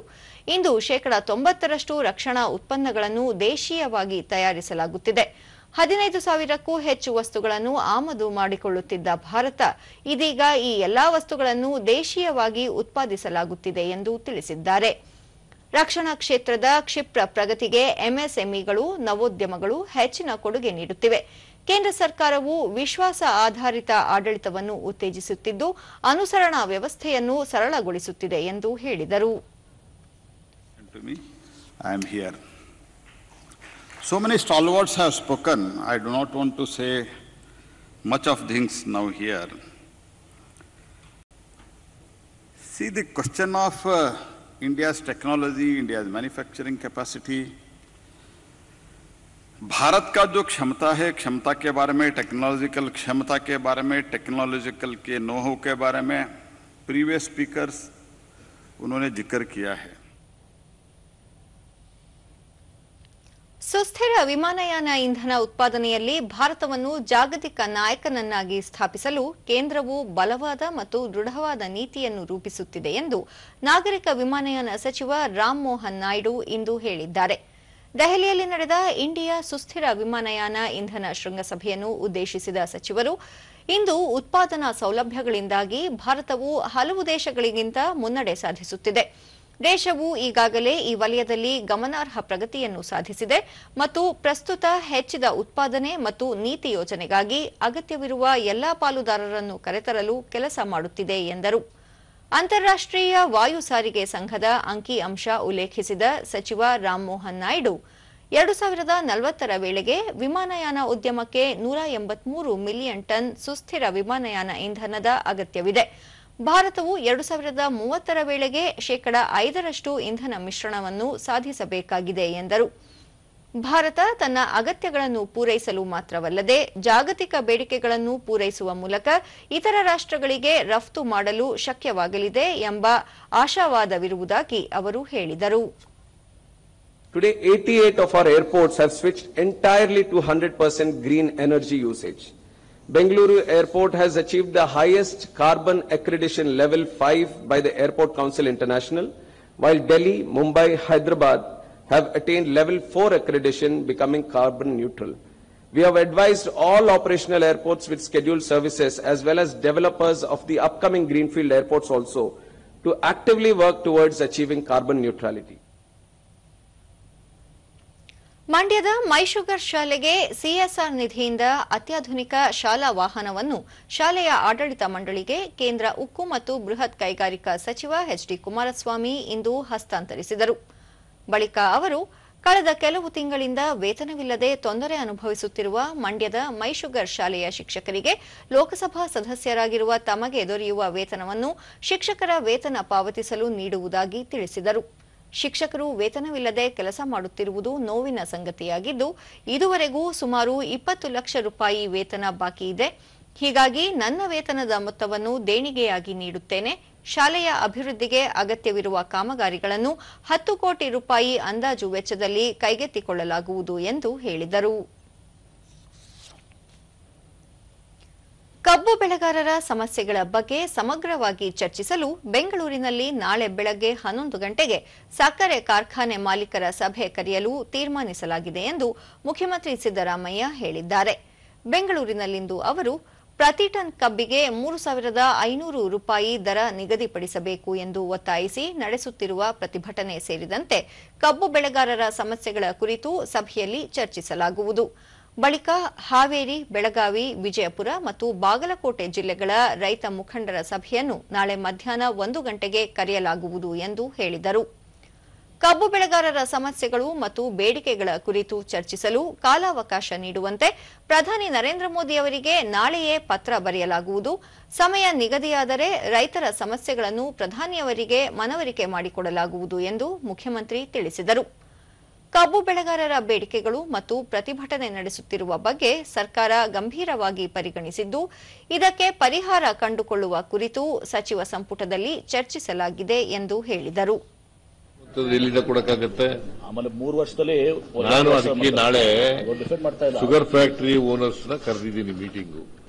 ಇಂದು 90% ರಕ್ಷಣಾ ಉತ್ಪನ್ನಗಳನ್ನು ದೇಶೀಯವಾಗಿ ತಯಾರಿಸಲಾಗುತ್ತಿದೆ. 15,000ಕ್ಕೂ ಹೆಚ್ಚು ವಸ್ತುಗಳನ್ನು ಆಮದು ಮಾಡಿಕೊಳ್ಳುತ್ತಿದ್ದ ಭಾರತ ಇದೀಗ ಈ ಎಲ್ಲಾ ವಸ್ತುಗಳನ್ನು ದೇಶೀಯವಾಗಿ ಉತ್ಪಾದಿಸಲಾಗುತ್ತಿದೆ ಎಂದು ತಿಳಿಸಿದ್ದಾರೆ. ರಕ್ಷಣಾ ಕ್ಷೇತ್ರದ ಕ್ಷಿಪ್ರ ಪ್ರಗತಿಗೆ ಎಂಎಸ್ಎಂಇಗಳು, ನವೋದ್ಯಮಗಳು ಹೆಚ್ಚಿನ ಕೊಡುಗೆ ನೀಡುತ್ತಿವೆ. ಕೇಂದ್ರ ಸರ್ಕಾರವು ವಿಶ್ವಾಸ ಆಧಾರಿತ ಆಡಳಿತವನ್ನು ಉತ್ತೇಜಿಸುತ್ತಿದ್ದು ಅನುಸರಣಾ ವ್ಯವಸ್ಥೆಯನ್ನು ಸರಳಗೊಳಿಸುತ್ತಿದೆ ಎಂದು ಹೇಳಿದರು. I am here. So many stalwarts have spoken. I do not want to say much of things now here. See, the question of India's technology, India's manufacturing capacity, Bharat का जो क्षमता है, क्षमता के बारे में, टेक्नोलॉजिकल क्षमता के बारे में, टेक्नोलॉजिकल के नोहो के बारे में प्रीवियस स्पीकर्स उन्होंने जिक्र किया है. ಸುಸ್ಥಿರ ವಿಮಾನಯಾನ ಇಂಧನ ಉತ್ಪಾದನೆಯಲ್ಲಿ ಭಾರತವನ್ನು ಜಾಗತಿಕ ನಾಯಕನನ್ನಾಗಿ ಸ್ಥಾಪಿಸಲು ಕೇಂದ್ರವು ಬಲವಾದ ಮತ್ತು ದೃಢವಾದ ನೀತಿಯನ್ನು ರೂಪಿಸುತ್ತಿದೆ ಎಂದು ನಾಗರಿಕ ವಿಮಾನಯಾನ ಸಚಿವ ರಾಮ್ ಮೋಹನ್ ನಾಯ್ಡು ಇಂದು ಹೇಳಿದ್ದಾರೆ. ದೆಹಲಿಯಲ್ಲಿ ನಡೆದ ಇಂಡಿಯಾ ಸುಸ್ಥಿರ ವಿಮಾನಯಾನ ಇಂಧನ ಶೃಂಗಸಭೆಯನ್ನು ಉದ್ದೇಶಿಸಿದ ಸಚಿವರು ಇಂದು ಉತ್ಪಾದನಾ ಸೌಲಭ್ಯಗಳಿಂದಾಗಿ ಭಾರತವು ಹಲವು ದೇಶಗಳಿಗಿಂತ ಮುನ್ನಡೆ ಸಾಧಿಸುತ್ತಿದೆ. ದೇಶವು ಈಗಾಗಲೇ ಈ ವಲಯದಲ್ಲಿ ಗಮನಾರ್ಹ ಪ್ರಗತಿಯನ್ನು ಸಾಧಿಸಿದೆ ಮತ್ತು ಪ್ರಸ್ತುತ ಹೆಚ್ಚಿದ ಉತ್ಪಾದನೆ ಮತ್ತು ನೀತಿ ಯೋಜನೆಗಾಗಿ ಅಗತ್ಯವಿರುವ ಎಲ್ಲಾ ಪಾಲುದಾರರನ್ನು ಕರೆತರಲು ಕೆಲಸ ಮಾಡುತ್ತಿದೆ ಎಂದರು. ಅಂತಾರಾಷ್ಟ್ರೀಯ ವಾಯು ಸಾರಿಗೆ ಸಂಘದ ಅಂಕಿ ಅಂಶ ಉಲ್ಲೇಖಿಸಿದ ಸಚಿವ ರಾಮ್ ಮೋಹನ್ ನಾಯ್ಡು 2040ರ ವೇಳೆಗೆ ವಿಮಾನಯಾನ ಉದ್ಯಮಕ್ಕೆ 183 ಮಿಲಿಯನ್ ಟನ್ ಸುಸ್ಥಿರ ವಿಮಾನಯಾನ ಇಂಧನದ ಅಗತ್ಯವಿದೆ. ಭಾರತವು 2030ರ ವೇಳೆಗೆ 5% ಇಂಧನ ಮಿಶ್ರಣವನ್ನು ಸಾಧಿಸಬೇಕಾಗಿದೆ ಎಂದರು. ಭಾರತ ತನ್ನ ಅಗತ್ಯಗಳನ್ನು ಪೂರೈಸಲು ಮಾತ್ರವಲ್ಲದೆ ಜಾಗತಿಕ ಬೇಡಿಕೆಗಳನ್ನು ಪೂರೈಸುವ ಮೂಲಕ ಇತರ ರಾಷ್ಟ್ರಗಳಿಗೆ ರಫ್ತು ಮಾಡಲು ಶಕ್ಯವಾಗಲಿದೆ ಎಂಬ ಆಶಾವಾದವಿರುವುದಾಗಿ ಅವರು ಹೇಳಿದರು. Today 88 of our airports have switched entirely to 100% green energy usage. Bengaluru Airport has achieved the highest carbon accreditation level 5 by the Airport Council International, while Delhi, Mumbai, Hyderabad have attained level 4 accreditation, becoming carbon neutral. We have advised all operational airports with scheduled services as well as developers of the upcoming greenfield airports also to actively work towards achieving carbon neutrality. ಮಂಡ್ಯದ ಮೈಶುಗರ್ ಶಾಲೆಗೆ CSR ನಿಧಿಯಿಂದ ಅತ್ಯಾಧುನಿಕ ಶಾಲಾ ವಾಹನವನ್ನು ಶಾಲೆಯ ಆಡಳಿತ ಮಂಡಳಿಗೆ ಕೇಂದ್ರ ಉಕ್ಕು ಮತ್ತು ಬೃಹತ್ ಕೈಗಾರಿಕಾ ಸಚಿವ ಎಚ್ಡಿ ಕುಮಾರಸ್ವಾಮಿ ಇಂದು ಹಸ್ತಾಂತರಿಸಿದರು. ಬಳಿಕ ಅವರು ಕಳೆದ ಕೆಲವು ತಿಂಗಳಿಂದ ವೇತನವಿಲ್ಲದೆ ತೊಂದರೆ ಅನುಭವಿಸುತ್ತಿರುವ ಮಂಡ್ಯದ ಮೈಶುಗರ್ ಶಾಲೆಯ ಶಿಕ್ಷಕರಿಗೆ ಲೋಕಸಭಾ ಸದಸ್ಯರಾಗಿರುವ ತಮಗೆ ದೊರೆಯುವ ವೇತನವನ್ನು ಶಿಕ್ಷಕರ ವೇತನ ಪಾವತಿಸಲು ನೀಡುವುದಾಗಿ ತಿಳಿಸಿದರು. ಶಿಕ್ಷಕರು ವೇತನವಿಲ್ಲದೆ ಕೆಲಸ ಮಾಡುತ್ತಿರುವುದು ನೋವಿನ ಸಂಗತಿಯಾಗಿದ್ದು ಇದುವರೆಗೂ ಸುಮಾರು 20 ಲಕ್ಷ ರೂಪಾಯಿ ವೇತನ ಬಾಕಿ ಇದೆ. ಹೀಗಾಗಿ ನನ್ನ ವೇತನದ ಮೊತ್ತವನ್ನು ದೇಣಿಗೆಯಾಗಿ ನೀಡುತ್ತೇನೆ. ಶಾಲೆಯ ಅಭಿವೃದ್ಧಿಗೆ ಅಗತ್ಯವಿರುವ ಕಾಮಗಾರಿಗಳನ್ನು 10 ಕೋಟಿ ರೂಪಾಯಿ ಅಂದಾಜು ವೆಚ್ಚದಲ್ಲಿ ಕೈಗೆತ್ತಿಕೊಳ್ಳಲಾಗುವುದು ಎಂದು ಹೇಳಿದರು. ಕಬ್ಬು ಬೆಳೆಗಾರರ ಸಮಸ್ಯೆಗಳ ಬಗ್ಗೆ ಸಮಗ್ರವಾಗಿ ಚರ್ಚಿಸಲು ಬೆಂಗಳೂರಿನಲ್ಲಿ ನಾಳೆ ಬೆಳಗ್ಗೆ 11 ಗಂಟೆಗೆ ಸಕ್ಕರೆ ಕಾರ್ಖಾನೆ ಮಾಲೀಕರ ಸಭೆ ಕರೆಯಲು ತೀರ್ಮಾನಿಸಲಾಗಿದೆ ಎಂದು ಮುಖ್ಯಮಂತ್ರಿ ಸಿದ್ದರಾಮಯ್ಯ ಹೇಳಿದ್ದಾರೆ. ಬೆಂಗಳೂರಿನಲ್ಲಿಂದು ಅವರು ಪ್ರತಿ ಟನ್ ಕಬ್ಬಿಗೆ 3,500 ರೂಪಾಯಿ ದರ ನಿಗದಿಪಡಿಸಬೇಕು ಎಂದು ಒತ್ತಾಯಿಸಿ ನಡೆಸುತ್ತಿರುವ ಪ್ರತಿಭಟನೆ ಸೇರಿದಂತೆ ಕಬ್ಬು ಬೆಳೆಗಾರರ ಸಮಸ್ಯೆಗಳ ಕುರಿತು ಸಭೆಯಲ್ಲಿ ಚರ್ಚಿಸಲಾಗುವುದು. ಬಳಿಕ ಹಾವೇರಿ, ಬೆಳಗಾವಿ, ವಿಜಯಪುರ ಮತ್ತು ಬಾಗಲಕೋಟೆ ಜಿಲ್ಲೆಗಳ ರೈತ ಮುಖಂಡರ ಸಭೆಯನ್ನು ನಾಳೆ ಮಧ್ಯಾಹ್ನ 1 ಗಂಟೆಗೆ ಕರೆಯಲಾಗುವುದು ಎಂದು ಹೇಳಿದರು. ಕಬ್ಬು ಬೆಳೆಗಾರರ ಸಮಸ್ಯೆಗಳು ಮತ್ತು ಬೇಡಿಕೆಗಳ ಕುರಿತು ಚರ್ಚಿಸಲು ಕಾಲಾವಕಾಶ ನೀಡುವಂತೆ ಪ್ರಧಾನಿ ನರೇಂದ್ರ ಮೋದಿ ಅವರಿಗೆ ನಾಳೆಯೇ ಪತ್ರ ಬರೆಯಲಾಗುವುದು. ಸಮಯ ನಿಗದಿಯಾದರೆ ರೈತರ ಸಮಸ್ಯೆಗಳನ್ನು ಪ್ರಧಾನಿಯವರಿಗೆ ಮನವರಿಕೆ ಮಾಡಿಕೊಡಲಾಗುವುದು ಎಂದು ಮುಖ್ಯಮಂತ್ರಿ ತಿಳಿಸಿದರು. ಕಬ್ಬು ಬೆಳೆಗಾರರ ಬೇಡಿಕೆಗಳು ಮತ್ತು ಪ್ರತಿಭಟನೆ ನಡೆಸುತ್ತಿರುವ ಬಗ್ಗೆ ಸರ್ಕಾರ ಗಂಭೀರವಾಗಿ ಪರಿಗಣಿಸಿದ್ದು, ಇದಕ್ಕೆ ಪರಿಹಾರ ಕಂಡುಕೊಳ್ಳುವ ಕುರಿತು ಸಚಿವ ಸಂಪುಟದಲ್ಲಿ ಚರ್ಚಿಸಲಾಗಿದೆ ಎಂದು ಹೇಳಿದರು. ಎಲ್ಲಿಂದ ಕೊಡಕ್ಕಾಗತ್ತೆ? ಆಮೇಲೆ 3 ವರ್ಷದಲ್ಲಿ ನಾನು ಅದಕ್ಕೆ ನಾಳೆ ಶುಗರ್ ಫ್ಯಾಕ್ಟರಿ ಓನರ್ಸ್ ನ ಕರೆದಿದ್ದೀನಿ ಮೀಟಿಂಗು.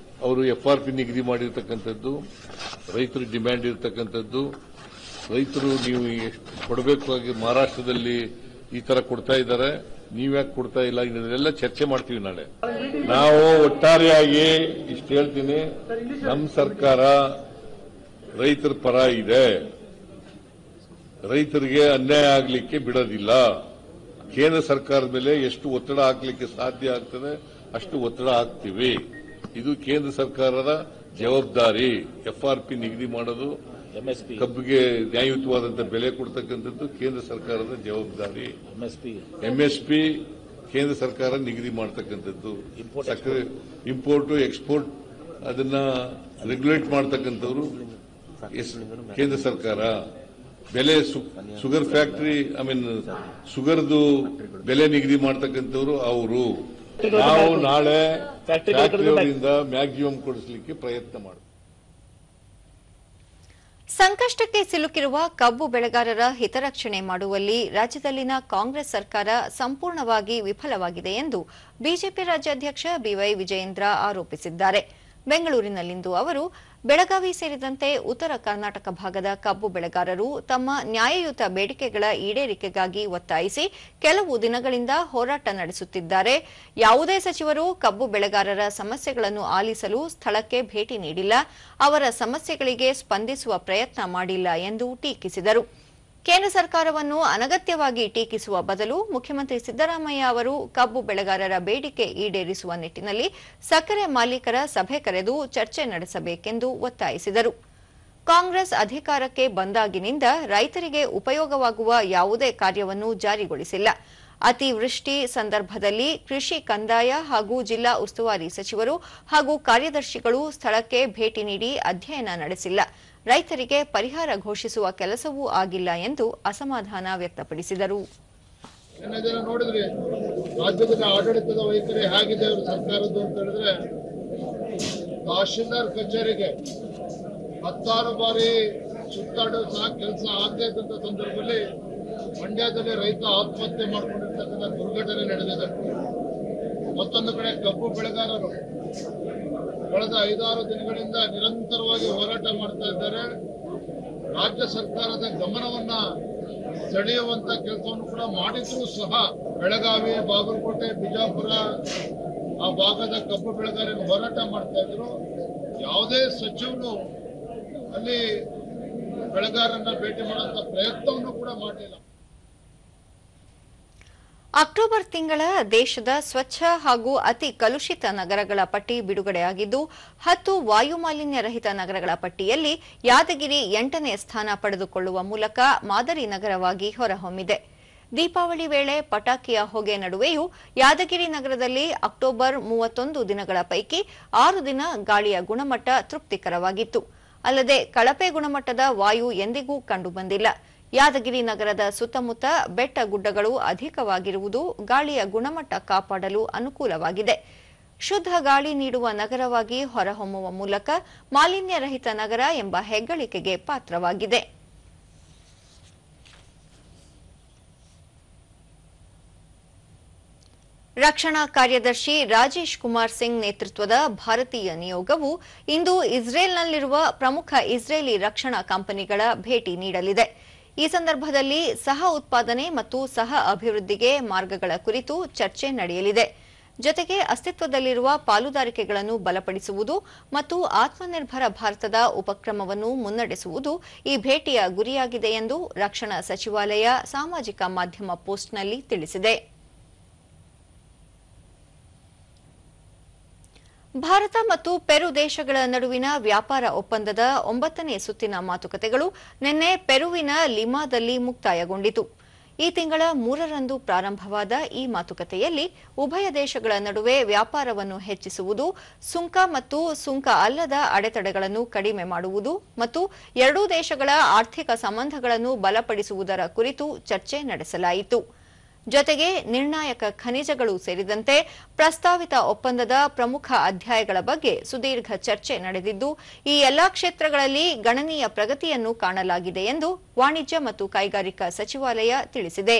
ಅವರು FRP ನಿಗದಿ ಮಾಡಿರ್ತಕ್ಕಂಥದ್ದು, ರೈತರು ಡಿಮ್ಯಾಂಡ್ ಇರತಕ್ಕಂಥದ್ದು, ರೈತರು ನೀವು ಕೊಡಬೇಕಾಗಿ ಮಹಾರಾಷ್ಟ್ರದಲ್ಲಿ ಈ ತರ ಕೊಡ್ತಾ ಇದ್ದಾರೆ, ನೀವ್ಯಾಕೆ ಕೊಡ್ತಾ ಇಲ್ಲ, ಇದನ್ನೆಲ್ಲ ಚರ್ಚೆ ಮಾಡ್ತೀವಿ ನಾಳೆ. ನಾವು ಒಟ್ಟಾರೆಯಾಗಿ ಇಷ್ಟು ಹೇಳ್ತೀನಿ, ನಮ್ಮ ಸರ್ಕಾರ ರೈತರ ಪರ ಇದೆ, ರೈತರಿಗೆ ಅನ್ಯಾಯ ಆಗಲಿಕ್ಕೆ ಬಿಡೋದಿಲ್ಲ. ಕೇಂದ್ರ ಸರ್ಕಾರದ ಮೇಲೆ ಎಷ್ಟು ಒತ್ತಡ ಹಾಕಲಿಕ್ಕೆ ಸಾಧ್ಯ ಆಗ್ತದೆ ಅಷ್ಟು ಒತ್ತಡ ಹಾಕ್ತೀವಿ. ಇದು ಕೇಂದ್ರ ಸರ್ಕಾರದ ಜವಾಬ್ದಾರಿ. FRP ನಿಗದಿ ಮಾಡೋದು, ಕಬ್ಬಿಗೆ ನ್ಯಾಯಯುತವಾದಂತಹ ಬೆಲೆ ಕೊಡ್ತಕ್ಕಂಥದ್ದು ಕೇಂದ್ರ ಸರ್ಕಾರದ ಜವಾಬ್ದಾರಿ. MSP ಕೇಂದ್ರ ಸರ್ಕಾರ ನಿಗದಿ ಮಾಡತಕ್ಕಂಥದ್ದು. ಸಕ್ಕರೆ ಇಂಪೋರ್ಟ್ ಎಕ್ಸ್ಪೋರ್ಟ್ ಅದನ್ನ ರೆಗ್ಯುಲೇಟ್ ಮಾಡತಕ್ಕಂಥವ್ರು ಕೇಂದ್ರ ಸರ್ಕಾರ. ಬೆಲೆ ಶುಗರ್ ಫ್ಯಾಕ್ಟರಿ ಶುಗರ್ದು ಬೆಲೆ ನಿಗದಿ ಮಾಡತಕ್ಕಂಥವ್ರು ಅವರು. ನಾವು ನಾಳೆ ಫ್ಯಾಕ್ಟರಿಯಿಂದ ಮ್ಯಾಕ್ಸಿಮಮ್ ಕೊಡಿಸಲಿಕ್ಕೆ ಪ್ರಯತ್ನ ಮಾಡ್ತೀವಿ. ಸಂಕಷ್ಟಕ್ಕೆ ಸಿಲುಕಿರುವ ಕಬ್ಬು ಬೆಳೆಗಾರರ ಹಿತರಕ್ಷಣೆ ಮಾಡುವಲ್ಲಿ ರಾಜ್ಯದಲ್ಲಿನ ಕಾಂಗ್ರೆಸ್ ಸರ್ಕಾರ ಸಂಪೂರ್ಣವಾಗಿ ವಿಫಲವಾಗಿದೆ ಎಂದು ಬಿಜೆಪಿ ರಾಜ್ಯಾಧ್ಯಕ್ಷ ಬಿವೈ ವಿಜಯೇಂದ್ರ ಆರೋಪಿಸಿದ್ದಾರೆ. ಬೆಂಗಳೂರಿನಲ್ಲಿಂದು ಅವರು ಬೆಳಗಾವಿ ಸೇರಿದಂತೆ ಉತ್ತರ ಕರ್ನಾಟಕ ಭಾಗದ ಕಬ್ಬು ಬೆಳೆಗಾರರು ತಮ್ಮ ನ್ಯಾಯಯುತ ಬೇಡಿಕೆಗಳ ಈಡೇರಿಕೆಗಾಗಿ ಒತ್ತಾಯಿಸಿ ಕೆಲವು ದಿನಗಳಿಂದ ಹೋರಾಟ ನಡೆಸುತ್ತಿದ್ದಾರೆ. ಯಾವುದೇ ಸಚಿವರು ಕಬ್ಬು ಬೆಳೆಗಾರರ ಸಮಸ್ಯೆಗಳನ್ನು ಆಲಿಸಲು ಸ್ಥಳಕ್ಕೆ ಭೇಟಿ ನೀಡಿಲ್ಲ, ಅವರ ಸಮಸ್ಯೆಗಳಿಗೆ ಸ್ಪಂದಿಸುವ ಪ್ರಯತ್ನ ಮಾಡಿಲ್ಲ ಎಂದು ಟೀಕಿಸಿದರು. ಕೇಂದ್ರ ಸರ್ಕಾರವನ್ನು ಅನಗತ್ಯವಾಗಿ ಟೀಕಿಸುವ ಬದಲು ಮುಖ್ಯಮಂತ್ರಿ ಸಿದ್ದರಾಮಯ್ಯ ಅವರು ಕಬ್ಬು ಬೆಳೆಗಾರರ ಬೇಡಿಕೆ ಈಡೇರಿಸುವ ನಿಟ್ಟಿನಲ್ಲಿ ಸಕ್ಕರೆ ಮಾಲೀಕರ ಸಭೆ ಕರೆದು ಚರ್ಚೆ ನಡೆಸಬೇಕೆಂದು ಒತ್ತಾಯಿಸಿದರು. ಕಾಂಗ್ರೆಸ್ ಅಧಿಕಾರಕ್ಕೆ ಬಂದಾಗಿನಿಂದ ರೈತರಿಗೆ ಉಪಯೋಗವಾಗುವ ಯಾವುದೇ ಕಾರ್ಯವನ್ನು ಜಾರಿಗೊಳಿಸಿಲ್ಲ. ಅತಿವೃಷ್ಟಿ ಸಂದರ್ಭದಲ್ಲಿ ಕೃಷಿ, ಕಂದಾಯ ಹಾಗೂ ಜಿಲ್ಲಾ ಉಸ್ತುವಾರಿ ಸಚಿವರು ಹಾಗೂ ಕಾರ್ಯದರ್ಶಿಗಳು ಸ್ಥಳಕ್ಕೆ ಭೇಟಿ ನೀಡಿ ಅಧ್ಯಯನ ನಡೆಸಿಲ್ಲ. ರೈತರಿಗೆ ಪರಿಹಾರ ಘೋಷಿಸುವ ಕೆಲಸವೂ ಆಗಿಲ್ಲ ಎಂದು ಅಸಮಾಧಾನ ವ್ಯಕ್ತಪಡಿಸಿದರು. ನೋಡಿದ್ರಿ ರಾಜ್ಯದಲ್ಲಿ ಆಡಳಿತದ ವೈಖರಿ ಹೇಗಿದೆ ಸರ್ಕಾರದ್ದು ಅಂತ ಹೇಳಿದ್ರೆ, ತಹಶೀಲ್ದಾರ್ ಕಚೇರಿಗೆ 10 ಬಾರಿ ಸುತ್ತಾಡೋ ಸಹ ಕೆಲಸ ಆಗದೇ ಇದ್ದಂತ ಸಂದರ್ಭದಲ್ಲಿ ಮಂಡ್ಯದಲ್ಲಿ ರೈತ ಆತ್ಮಹತ್ಯೆ ಮಾಡಿಕೊಂಡಿರ್ತಕ್ಕಂಥ ದುರ್ಘಟನೆ ನಡೆದಿದೆ. ಮತ್ತೊಂದು ಕಡೆ ಕಬ್ಬು ಬೆಳೆಗಾರರು ಕಳೆದ 5-6 ದಿನಗಳಿಂದ ನಿರಂತರವಾಗಿ ಹೋರಾಟ ಮಾಡ್ತಾ ಇದ್ದಾರೆ. ರಾಜ್ಯ ಸರ್ಕಾರದ ಗಮನವನ್ನ ಸೆಳೆಯುವಂತ ಕೆಲಸವನ್ನು ಕೂಡ ಮಾಡಿದ್ರೂ ಸಹ ಬೆಳಗಾವಿ, ಬಾಗಲಕೋಟೆ, ಬಿಜಾಪುರ ಆ ಭಾಗದ ಕಬ್ಬು ಬೆಳೆಗಾರರು ಹೋರಾಟ ಮಾಡ್ತಾ ಇದ್ರು. ಯಾವುದೇ ಸಚಿವರು ಅಲ್ಲಿ ಬೆಳೆಗಾರರನ್ನ ಭೇಟಿ ಮಾಡುವಂತ ಪ್ರಯತ್ನವನ್ನು ಕೂಡ ಮಾಡಲಿಲ್ಲ. ಅಕ್ಟೋಬರ್ ತಿಂಗಳ ದೇಶದ ಸ್ವಚ್ಛ ಹಾಗೂ ಅತಿ ಕಲುಷಿತ ನಗರಗಳ ಪಟ್ಟಿ ಬಿಡುಗಡೆಯಾಗಿದ್ದು 10 ವಾಯುಮಾಲಿನ್ಯ ರಹಿತ ನಗರಗಳ ಪಟ್ಟಿಯಲ್ಲಿ ಯಾದಗಿರಿ 8ನೇ ಸ್ಥಾನ ಪಡೆದುಕೊಳ್ಳುವ ಮೂಲಕ ಮಾದರಿ ನಗರವಾಗಿ ಹೊರಹೊಮ್ಮಿದೆ. ದೀಪಾವಳಿ ವೇಳೆ ಪಟಾಕಿಯ ಹೊಗೆ ನಡುವೆಯೂ ಯಾದಗಿರಿ ನಗರದಲ್ಲಿ ಅಕ್ಟೋಬರ್ 31 ದಿನಗಳ ಪೈಕಿ 6 ದಿನ ಗಾಳಿಯ ಗುಣಮಟ್ಟ ತೃಪ್ತಿಕರವಾಗಿತ್ತು. ಅಲ್ಲದೆ ಕಳಪೆ ಗುಣಮಟ್ಟದ ವಾಯು ಎಂದಿಗೂ ಕಂಡುಬಂದಿಲ್ಲ. ಯಾದಗಿರಿ ನಗರದ ಸುತ್ತಮುತ್ತ ಬೆಟ್ಟ ಗುಡ್ಡಗಳು ಅಧಿಕವಾಗಿರುವುದು ಗಾಳಿಯ ಗುಣಮಟ್ಟ ಕಾಪಾಡಲು ಅನುಕೂಲವಾಗಿದೆ. ಶುದ್ಧ ಗಾಳಿ ನೀಡುವ ನಗರವಾಗಿ ಹೊರಹೊಮ್ಮುವ ಮೂಲಕ ಮಾಲಿನ್ಯರಹಿತ ನಗರ ಎಂಬ ಹೆಗ್ಗಳಿಕೆಗೆ ಪಾತ್ರವಾಗಿದೆ. ರಕ್ಷಣಾ ಕಾರ್ಯದರ್ಶಿ ರಾಜೇಶ್ ಕುಮಾರ್ ಸಿಂಗ್ ನೇತೃತ್ವದ ಭಾರತೀಯ ನಿಯೋಗವು ಇಂದು ಇಸ್ರೇಲ್ನಲ್ಲಿರುವ ಪ್ರಮುಖ ಇಸ್ರೇಲಿ ರಕ್ಷಣಾ ಕಂಪನಿಗಳ ಭೇಟಿ ನೀಡಲಿದೆ. ಈ ಸಂದರ್ಭದಲ್ಲಿ ಸಹ ಉತ್ಪಾದನೆ ಮತ್ತು ಸಹ ಅಭಿವೃದ್ಧಿಗೆ ಮಾರ್ಗಗಳ ಕುರಿತು ಚರ್ಚೆ ನಡೆಯಲಿದೆ. ಜೊತೆಗೆ ಅಸ್ತಿತ್ವದಲ್ಲಿರುವ ಪಾಲುದಾರಿಕೆಗಳನ್ನು ಬಲಪಡಿಸುವುದು ಮತ್ತು ಆತ್ಮನಿರ್ಭರ ಭಾರತದ ಉಪಕ್ರಮವನ್ನು ಮುನ್ನಡೆಸುವುದು ಈ ಭೇಟಿಯ ಗುರಿಯಾಗಿದೆ ಎಂದು ರಕ್ಷಣಾ ಸಚಿವಾಲಯ ಸಾಮಾಜಿಕ ಮಾಧ್ಯಮ ಪೋಸ್ಟ್ನಲ್ಲಿ ತಿಳಿಸಿದೆ. ಭಾರತ ಮತ್ತು ಪೆರು ದೇಶಗಳ ನಡುವಿನ ವ್ಯಾಪಾರ ಒಪ್ಪಂದದ 9ನೇ ಸುತ್ತಿನ ಮಾತುಕತೆಗಳು ನಿನ್ನೆ ಪೆರುವಿನ ಲಿಮಾದಲ್ಲಿ ಮುಕ್ತಾಯಗೊಂಡಿತು. ಈ ತಿಂಗಳ 3ರಂದು ಪ್ರಾರಂಭವಾದ ಈ ಮಾತುಕತೆಯಲ್ಲಿ ಉಭಯ ದೇಶಗಳ ನಡುವೆ ವ್ಯಾಪಾರವನ್ನು ಹೆಚ್ಚಿಸುವುದು, ಸುಂಕ ಮತ್ತು ಸುಂಕ ಅಲ್ಲದ ಅಡೆತಡೆಗಳನ್ನು ಕಡಿಮೆ ಮಾಡುವುದು ಮತ್ತು ಎರಡೂ ದೇಶಗಳ ಆರ್ಥಿಕ ಸಂಬಂಧಗಳನ್ನು ಬಲಪಡಿಸುವುದರ ಕುರಿತು ಚರ್ಚೆ ನಡೆಸಲಾಯಿತು. ಜೊತೆಗೆ ನಿರ್ಣಾಯಕ ಖನಿಜಗಳು ಸೇರಿದಂತೆ ಪ್ರಸ್ತಾವಿತ ಒಪ್ಪಂದದ ಪ್ರಮುಖ ಅಧ್ಯಾಯಗಳ ಬಗ್ಗೆ ಸುದೀರ್ಘ ಚರ್ಚೆ ನಡೆದಿದ್ದು, ಈ ಎಲ್ಲಾ ಕ್ಷೇತ್ರಗಳಲ್ಲಿ ಗಣನೀಯ ಪ್ರಗತಿಯನ್ನು ಕಾಣಲಾಗಿದೆ ಎಂದು ವಾಣಿಜ್ಯ ಮತ್ತು ಕೈಗಾರಿಕಾ ಸಚಿವಾಲಯ ತಿಳಿಸಿದೆ.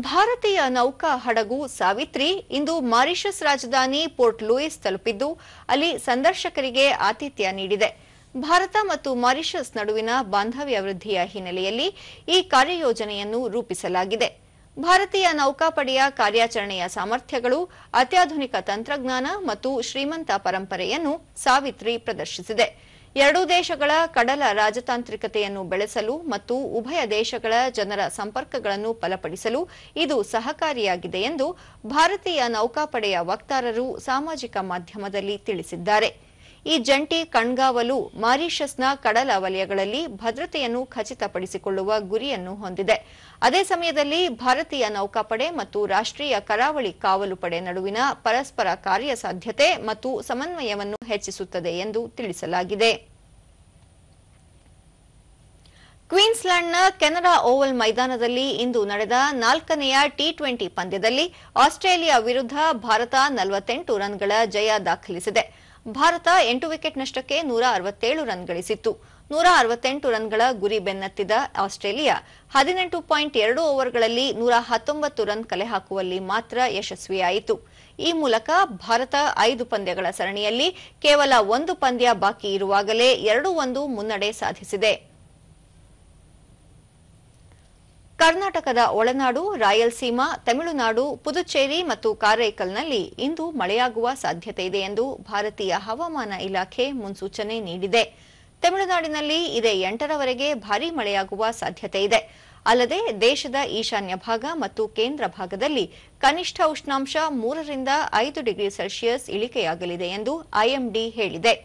ಭಾರತೀಯ ನೌಕಾ ಹಡಗು ಸಾವಿತ್ರಿ ಇಂದು ಮಾರಿಷಸ್ ರಾಜಧಾನಿ ಪೋರ್ಟ್ ಲೂಯಿಸ್ ತಲುಪಿದ್ದು, ಅಲ್ಲಿ ಸಂದರ್ಶಕರಿಗೆ ಆತಿಥ್ಯ ನೀಡಿದೆ. ಭಾರತ ಮತ್ತು ಮಾರಿಷಸ್ ನಡುವಿನ ಬಾಂಧವ್ಯ ವೃದ್ಧಿಯ ಹಿನ್ನೆಲೆಯಲ್ಲಿ ಈ ಕಾರ್ಯಯೋಜನೆಯನ್ನು ರೂಪಿಸಲಾಗಿದೆ. ಭಾರತೀಯ ನೌಕಾಪಡೆಯ ಕಾರ್ಯಾಚರಣೆಯ ಸಾಮರ್ಥ್ಯಗಳು, ಅತ್ಯಾಧುನಿಕ ತಂತ್ರಜ್ಞಾನ ಮತ್ತು ಶ್ರೀಮಂತ ಪರಂಪರೆಯನ್ನು ಸಾವಿತ್ರಿ ಪ್ರದರ್ಶಿಸಿದೆ. ಎರಡೂ ದೇಶಗಳ ಕಡಲ ರಾಜತಾಂತ್ರಿಕತೆಯನ್ನು ಬೆಳೆಸಲು ಮತ್ತು ಉಭಯ ದೇಶಗಳ ಜನರ ಸಂಪರ್ಕಗಳನ್ನು ಬಲಪಡಿಸಲು ಇದು ಸಹಕಾರಿಯಾಗಿದೆ ಎಂದು ಭಾರತೀಯ ನೌಕಾಪಡೆಯ ವಕ್ತಾರರು ಸಾಮಾಜಿಕ ಮಾಧ್ಯಮದಲ್ಲಿ ತಿಳಿಸಿದ್ದಾರೆ. ಈ ಜಂಟಿ ಕಣ್ಗಾವಲು ಮಾರಿಷಸ್ನ ಕಡಲ ವಲಯಗಳಲ್ಲಿ ಭದ್ರತೆಯನ್ನು ಖಚಿತಪಡಿಸಿಕೊಳ್ಳುವ ಗುರಿಯನ್ನು ಹೊಂದಿದೆ. ಅದೇ ಸಮಯದಲ್ಲಿ ಭಾರತೀಯ ನೌಕಾಪಡೆ ಮತ್ತು ರಾಷ್ಟ್ರೀಯ ಕರಾವಳಿ ಕಾವಲು ಪಡೆ ನಡುವಿನ ಪರಸ್ಪರ ಕಾರ್ಯಸಾಧ್ಯತೆ ಮತ್ತು ಸಮನ್ವಯವನ್ನು ಹೆಚ್ಚಿಸುತ್ತದೆ ಎಂದು ತಿಳಿಸಲಾಗಿದೆ. ಕ್ವೀನ್ಸ್ಲ್ಯಾಂಡ್ನ ಕೆನರಾ ಓವಲ್ ಮೈದಾನದಲ್ಲಿ ಇಂದು ನಡೆದ 4ನೆಯ ಟಿ20 ಪಂದ್ಯದಲ್ಲಿ ಆಸ್ಟ್ರೇಲಿಯಾ ವಿರುದ್ಧ ಭಾರತ 48 ರನ್ಗಳ ಜಯ ದಾಖಲಿಸಿದೆ. ಭಾರತ 8 ವಿಕೆಟ್ ನಷ್ಟಕ್ಕೆ 167 ರನ್ ಗಳಿಸಿತ್ತು. 168 ರನ್ಗಳ ಗುರಿ ಬೆನ್ನತ್ತಿದ ಆಸ್ಟ್ರೇಲಿಯಾ 18.2 ಓವರ್ಗಳಲ್ಲಿ 119 ರನ್ ಕಲೆ ಹಾಕುವಲ್ಲಿ ಮಾತ್ರ ಯಶಸ್ವಿಯಾಯಿತು. ಈ ಮೂಲಕ ಭಾರತ 5 ಪಂದ್ಯಗಳ ಸರಣಿಯಲ್ಲಿ ಕೇವಲ 1 ಪಂದ್ಯ ಬಾಕಿ ಇರುವಾಗಲೇ 2-1 ಮುನ್ನಡೆ ಸಾಧಿಸಿದೆ. ಕರ್ನಾಟಕದ ಒಳನಾಡು, ರಾಯಲಸೀಮಾ, ತಮಿಳುನಾಡು, ಪುದುಚೇರಿ ಮತ್ತು ಕಾರೈಕಲ್ನಲ್ಲಿ ಇಂದು ಮಳೆಯಾಗುವ ಸಾಧ್ಯತೆ ಇದೆ ಎಂದು ಭಾರತೀಯ ಹವಾಮಾನ ಇಲಾಖೆ ಮುನ್ಸೂಚನೆ ನೀಡಿದೆ. ತಮಿಳುನಾಡಿನಲ್ಲಿ ಇದೇ 8ರವರೆಗೆ ಭಾರೀ ಮಳೆಯಾಗುವ ಸಾಧ್ಯತೆ ಇದೆ. ಅಲ್ಲದೆ ದೇಶದ ಈಶಾನ್ಯ ಭಾಗ ಮತ್ತು ಕೇಂದ್ರ ಭಾಗದಲ್ಲಿ ಕನಿಷ್ಠ ಉಷ್ಣಾಂಶ 3ರಿಂದ 5 ಡಿಗ್ರಿ ಸೆಲ್ಸಿಯಸ್ ಇಳಿಕೆಯಾಗಲಿದೆ ಎಂದು ಐಎಂಡಿ ಹೇಳಿದೆ.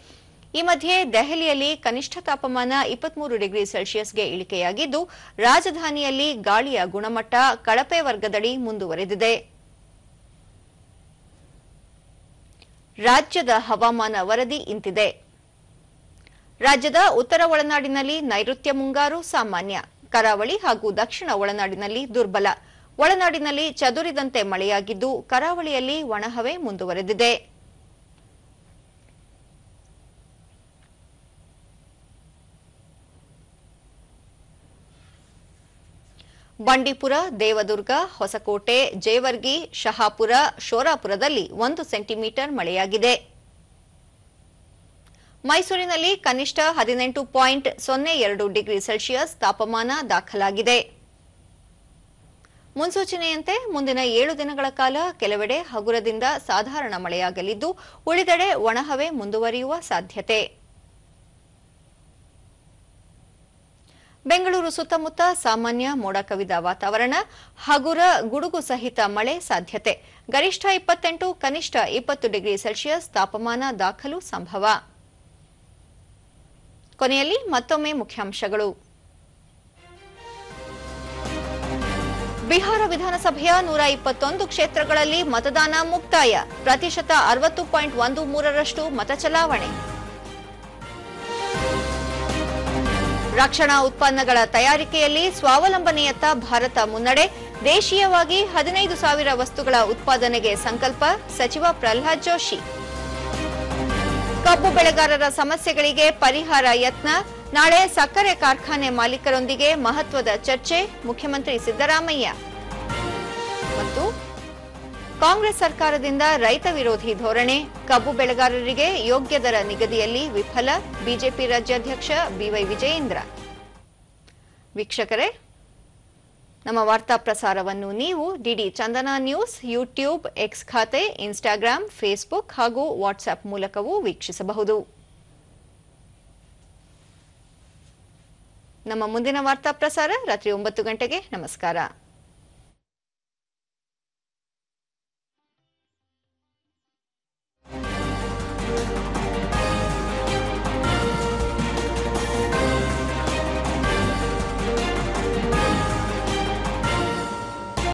ಈ ಮಧ್ಯೆ ದೆಹಲಿಯಲ್ಲಿ ಕನಿಷ್ಠ ತಾಪಮಾನ 23 ಡಿಗ್ರಿ ಸೆಲ್ಸಿಯಸ್ಗೆ ಇಳಿಕೆಯಾಗಿದ್ದು, ರಾಜಧಾನಿಯಲ್ಲಿ ಗಾಳಿಯ ಗುಣಮಟ್ಟ ಕಳಪೆ ವರ್ಗದಡಿ ಮುಂದುವರೆದಿದೆ. ರಾಜ್ಯದ ಹವಾಮಾನ ವರದಿ ಇಂತಿದೆ. ರಾಜ್ಯದ ಉತ್ತರ ಒಳನಾಡಿನಲ್ಲಿ ನೈಋತ್ಯ ಮುಂಗಾರು ಸಾಮಾನ್ಯ, ಕರಾವಳಿ ಹಾಗೂ ದಕ್ಷಿಣ ಒಳನಾಡಿನಲ್ಲಿ ದುರ್ಬಲ, ಒಳನಾಡಿನಲ್ಲಿ ಚದುರಿದಂತೆ ಮಳೆಯಾಗಿದ್ದು, ಕರಾವಳಿಯಲ್ಲಿ ಒಣಹವೆ ಮುಂದುವರೆದಿದೆ. ಬಂಡೀಪುರ, ದೇವದುರ್ಗ, ಹೊಸಕೋಟೆ, ಜೇವರ್ಗಿ, ಶಹಾಪುರ, ಶೋರಾಪುರದಲ್ಲಿ 1 ಸೆಂಟಿಮೀಟರ್ ಮಳೆಯಾಗಿದೆ. ಮೈಸೂರಿನಲ್ಲಿ ಕನಿಷ್ಠ 18.02 ಡಿಗ್ರಿ ಸೆಲ್ಸಿಯಸ್ ತಾಪಮಾನ ದಾಖಲಾಗಿದೆ. ಮುನ್ಸೂಚನೆಯಂತೆ ಮುಂದಿನ 7 ದಿನಗಳ ಕಾಲ ಕೆಲವೆಡೆ ಹಗುರದಿಂದ ಸಾಧಾರಣ ಮಳೆಯಾಗಲಿದ್ದು, ಉಳಿದೆಡೆ ಒಣಹವೆ ಮುಂದುವರಿಯುವ ಸಾಧ್ಯತೆ. ಬೆಂಗಳೂರು ಸುತ್ತಮುತ್ತ ಸಾಮಾನ್ಯ ಮೋಡ ಕವಿದ ವಾತಾವರಣ, ಹಗುರ ಗುಡುಗು ಸಹಿತ ಮಳೆ ಸಾಧ್ಯತೆ. ಗರಿಷ್ಠ 28, ಕನಿಷ್ಠ 20 ಡಿಗ್ರಿ ಸೆಲ್ಸಿಯಸ್ ತಾಪಮಾನ ದಾಖಲು ಸಂಭವ. ಕೊನೆಯಲ್ಲಿ ಮತ್ತೊಮ್ಮೆ ಮುಖ್ಯಾಂಶಗಳು. ಬಿಹಾರ ವಿಧಾನಸಭೆಯ 121 ಕ್ಷೇತ್ರಗಳಲ್ಲಿ ಮತದಾನ ಮುಕ್ತಾಯ, ಪ್ರತಿಶತ 60.13ರಷ್ಟು ಮತ ಚಲಾವಣೆ. ರಕ್ಷಣಾ ಉತ್ಪನ್ನಗಳ ತಯಾರಿಕೆಯಲ್ಲಿ ಸ್ವಾವಲಂಬನೆಯತ್ತ ಭಾರತ ಮುನ್ನಡೆ, ದೇಶೀಯವಾಗಿ 15,000 ವಸ್ತುಗಳ ಉತ್ಪಾದನೆಗೆ ಸಂಕಲ್ಪ, ಸಚಿವ ಪ್ರಹ್ಲಾದ್ ಜೋಶಿ. ಕಬ್ಬು ಬೆಳೆಗಾರರ ಸಮಸ್ಯೆಗಳಿಗೆ ಪರಿಹಾರ ಯತ್ನ, ನಾಳೆ ಸಕ್ಕರೆ ಕಾರ್ಖಾನೆ ಮಾಲೀಕರೊಂದಿಗೆ ಮಹತ್ವದ ಚರ್ಚೆ, ಮುಖ್ಯಮಂತ್ರಿ ಸಿದ್ದರಾಮಯ್ಯ. ಮತ್ತು ಕಾಂಗ್ರೆಸ್ ಸರ್ಕಾರದಿಂದ ರೈತ ವಿರೋಧಿ ಧೋರಣೆ, ಕಬ್ಬು ಬೆಳೆಗಾರರಿಗೆ ಯೋಗ್ಯ ದರ ನಿಗದಿಯಲ್ಲಿ ವಿಫಲ, ಬಿಜೆಪಿ ರಾಜ್ಯಾಧ್ಯಕ್ಷ ಬಿವೈ ವಿಜಯೇಂದ್ರ. ವೀಕ್ಷಕರೇ, ನಮ್ಮ ವಾರ್ತಾ ಪ್ರಸಾರವನ್ನು ನೀವು ಡಿಡಿ ಚಂದನ ನ್ಯೂಸ್ ಯೂಟ್ಯೂಬ್, ಎಕ್ಸ್ ಖಾತೆ, ಇನ್ಸ್ಟಾಗ್ರಾಂ, ಫೇಸ್ಬುಕ್ ಹಾಗೂ ವಾಟ್ಸ್ಆಪ್ ಮೂಲಕವೂ ವೀಕ್ಷಿಸಬಹುದು. ನಮ್ಮ ಮುಂದಿನ ವಾರ್ತಾ ಪ್ರಸಾರ ರಾತ್ರಿ 9 ಗಂಟೆಗೆ. ನಮಸ್ಕಾರ.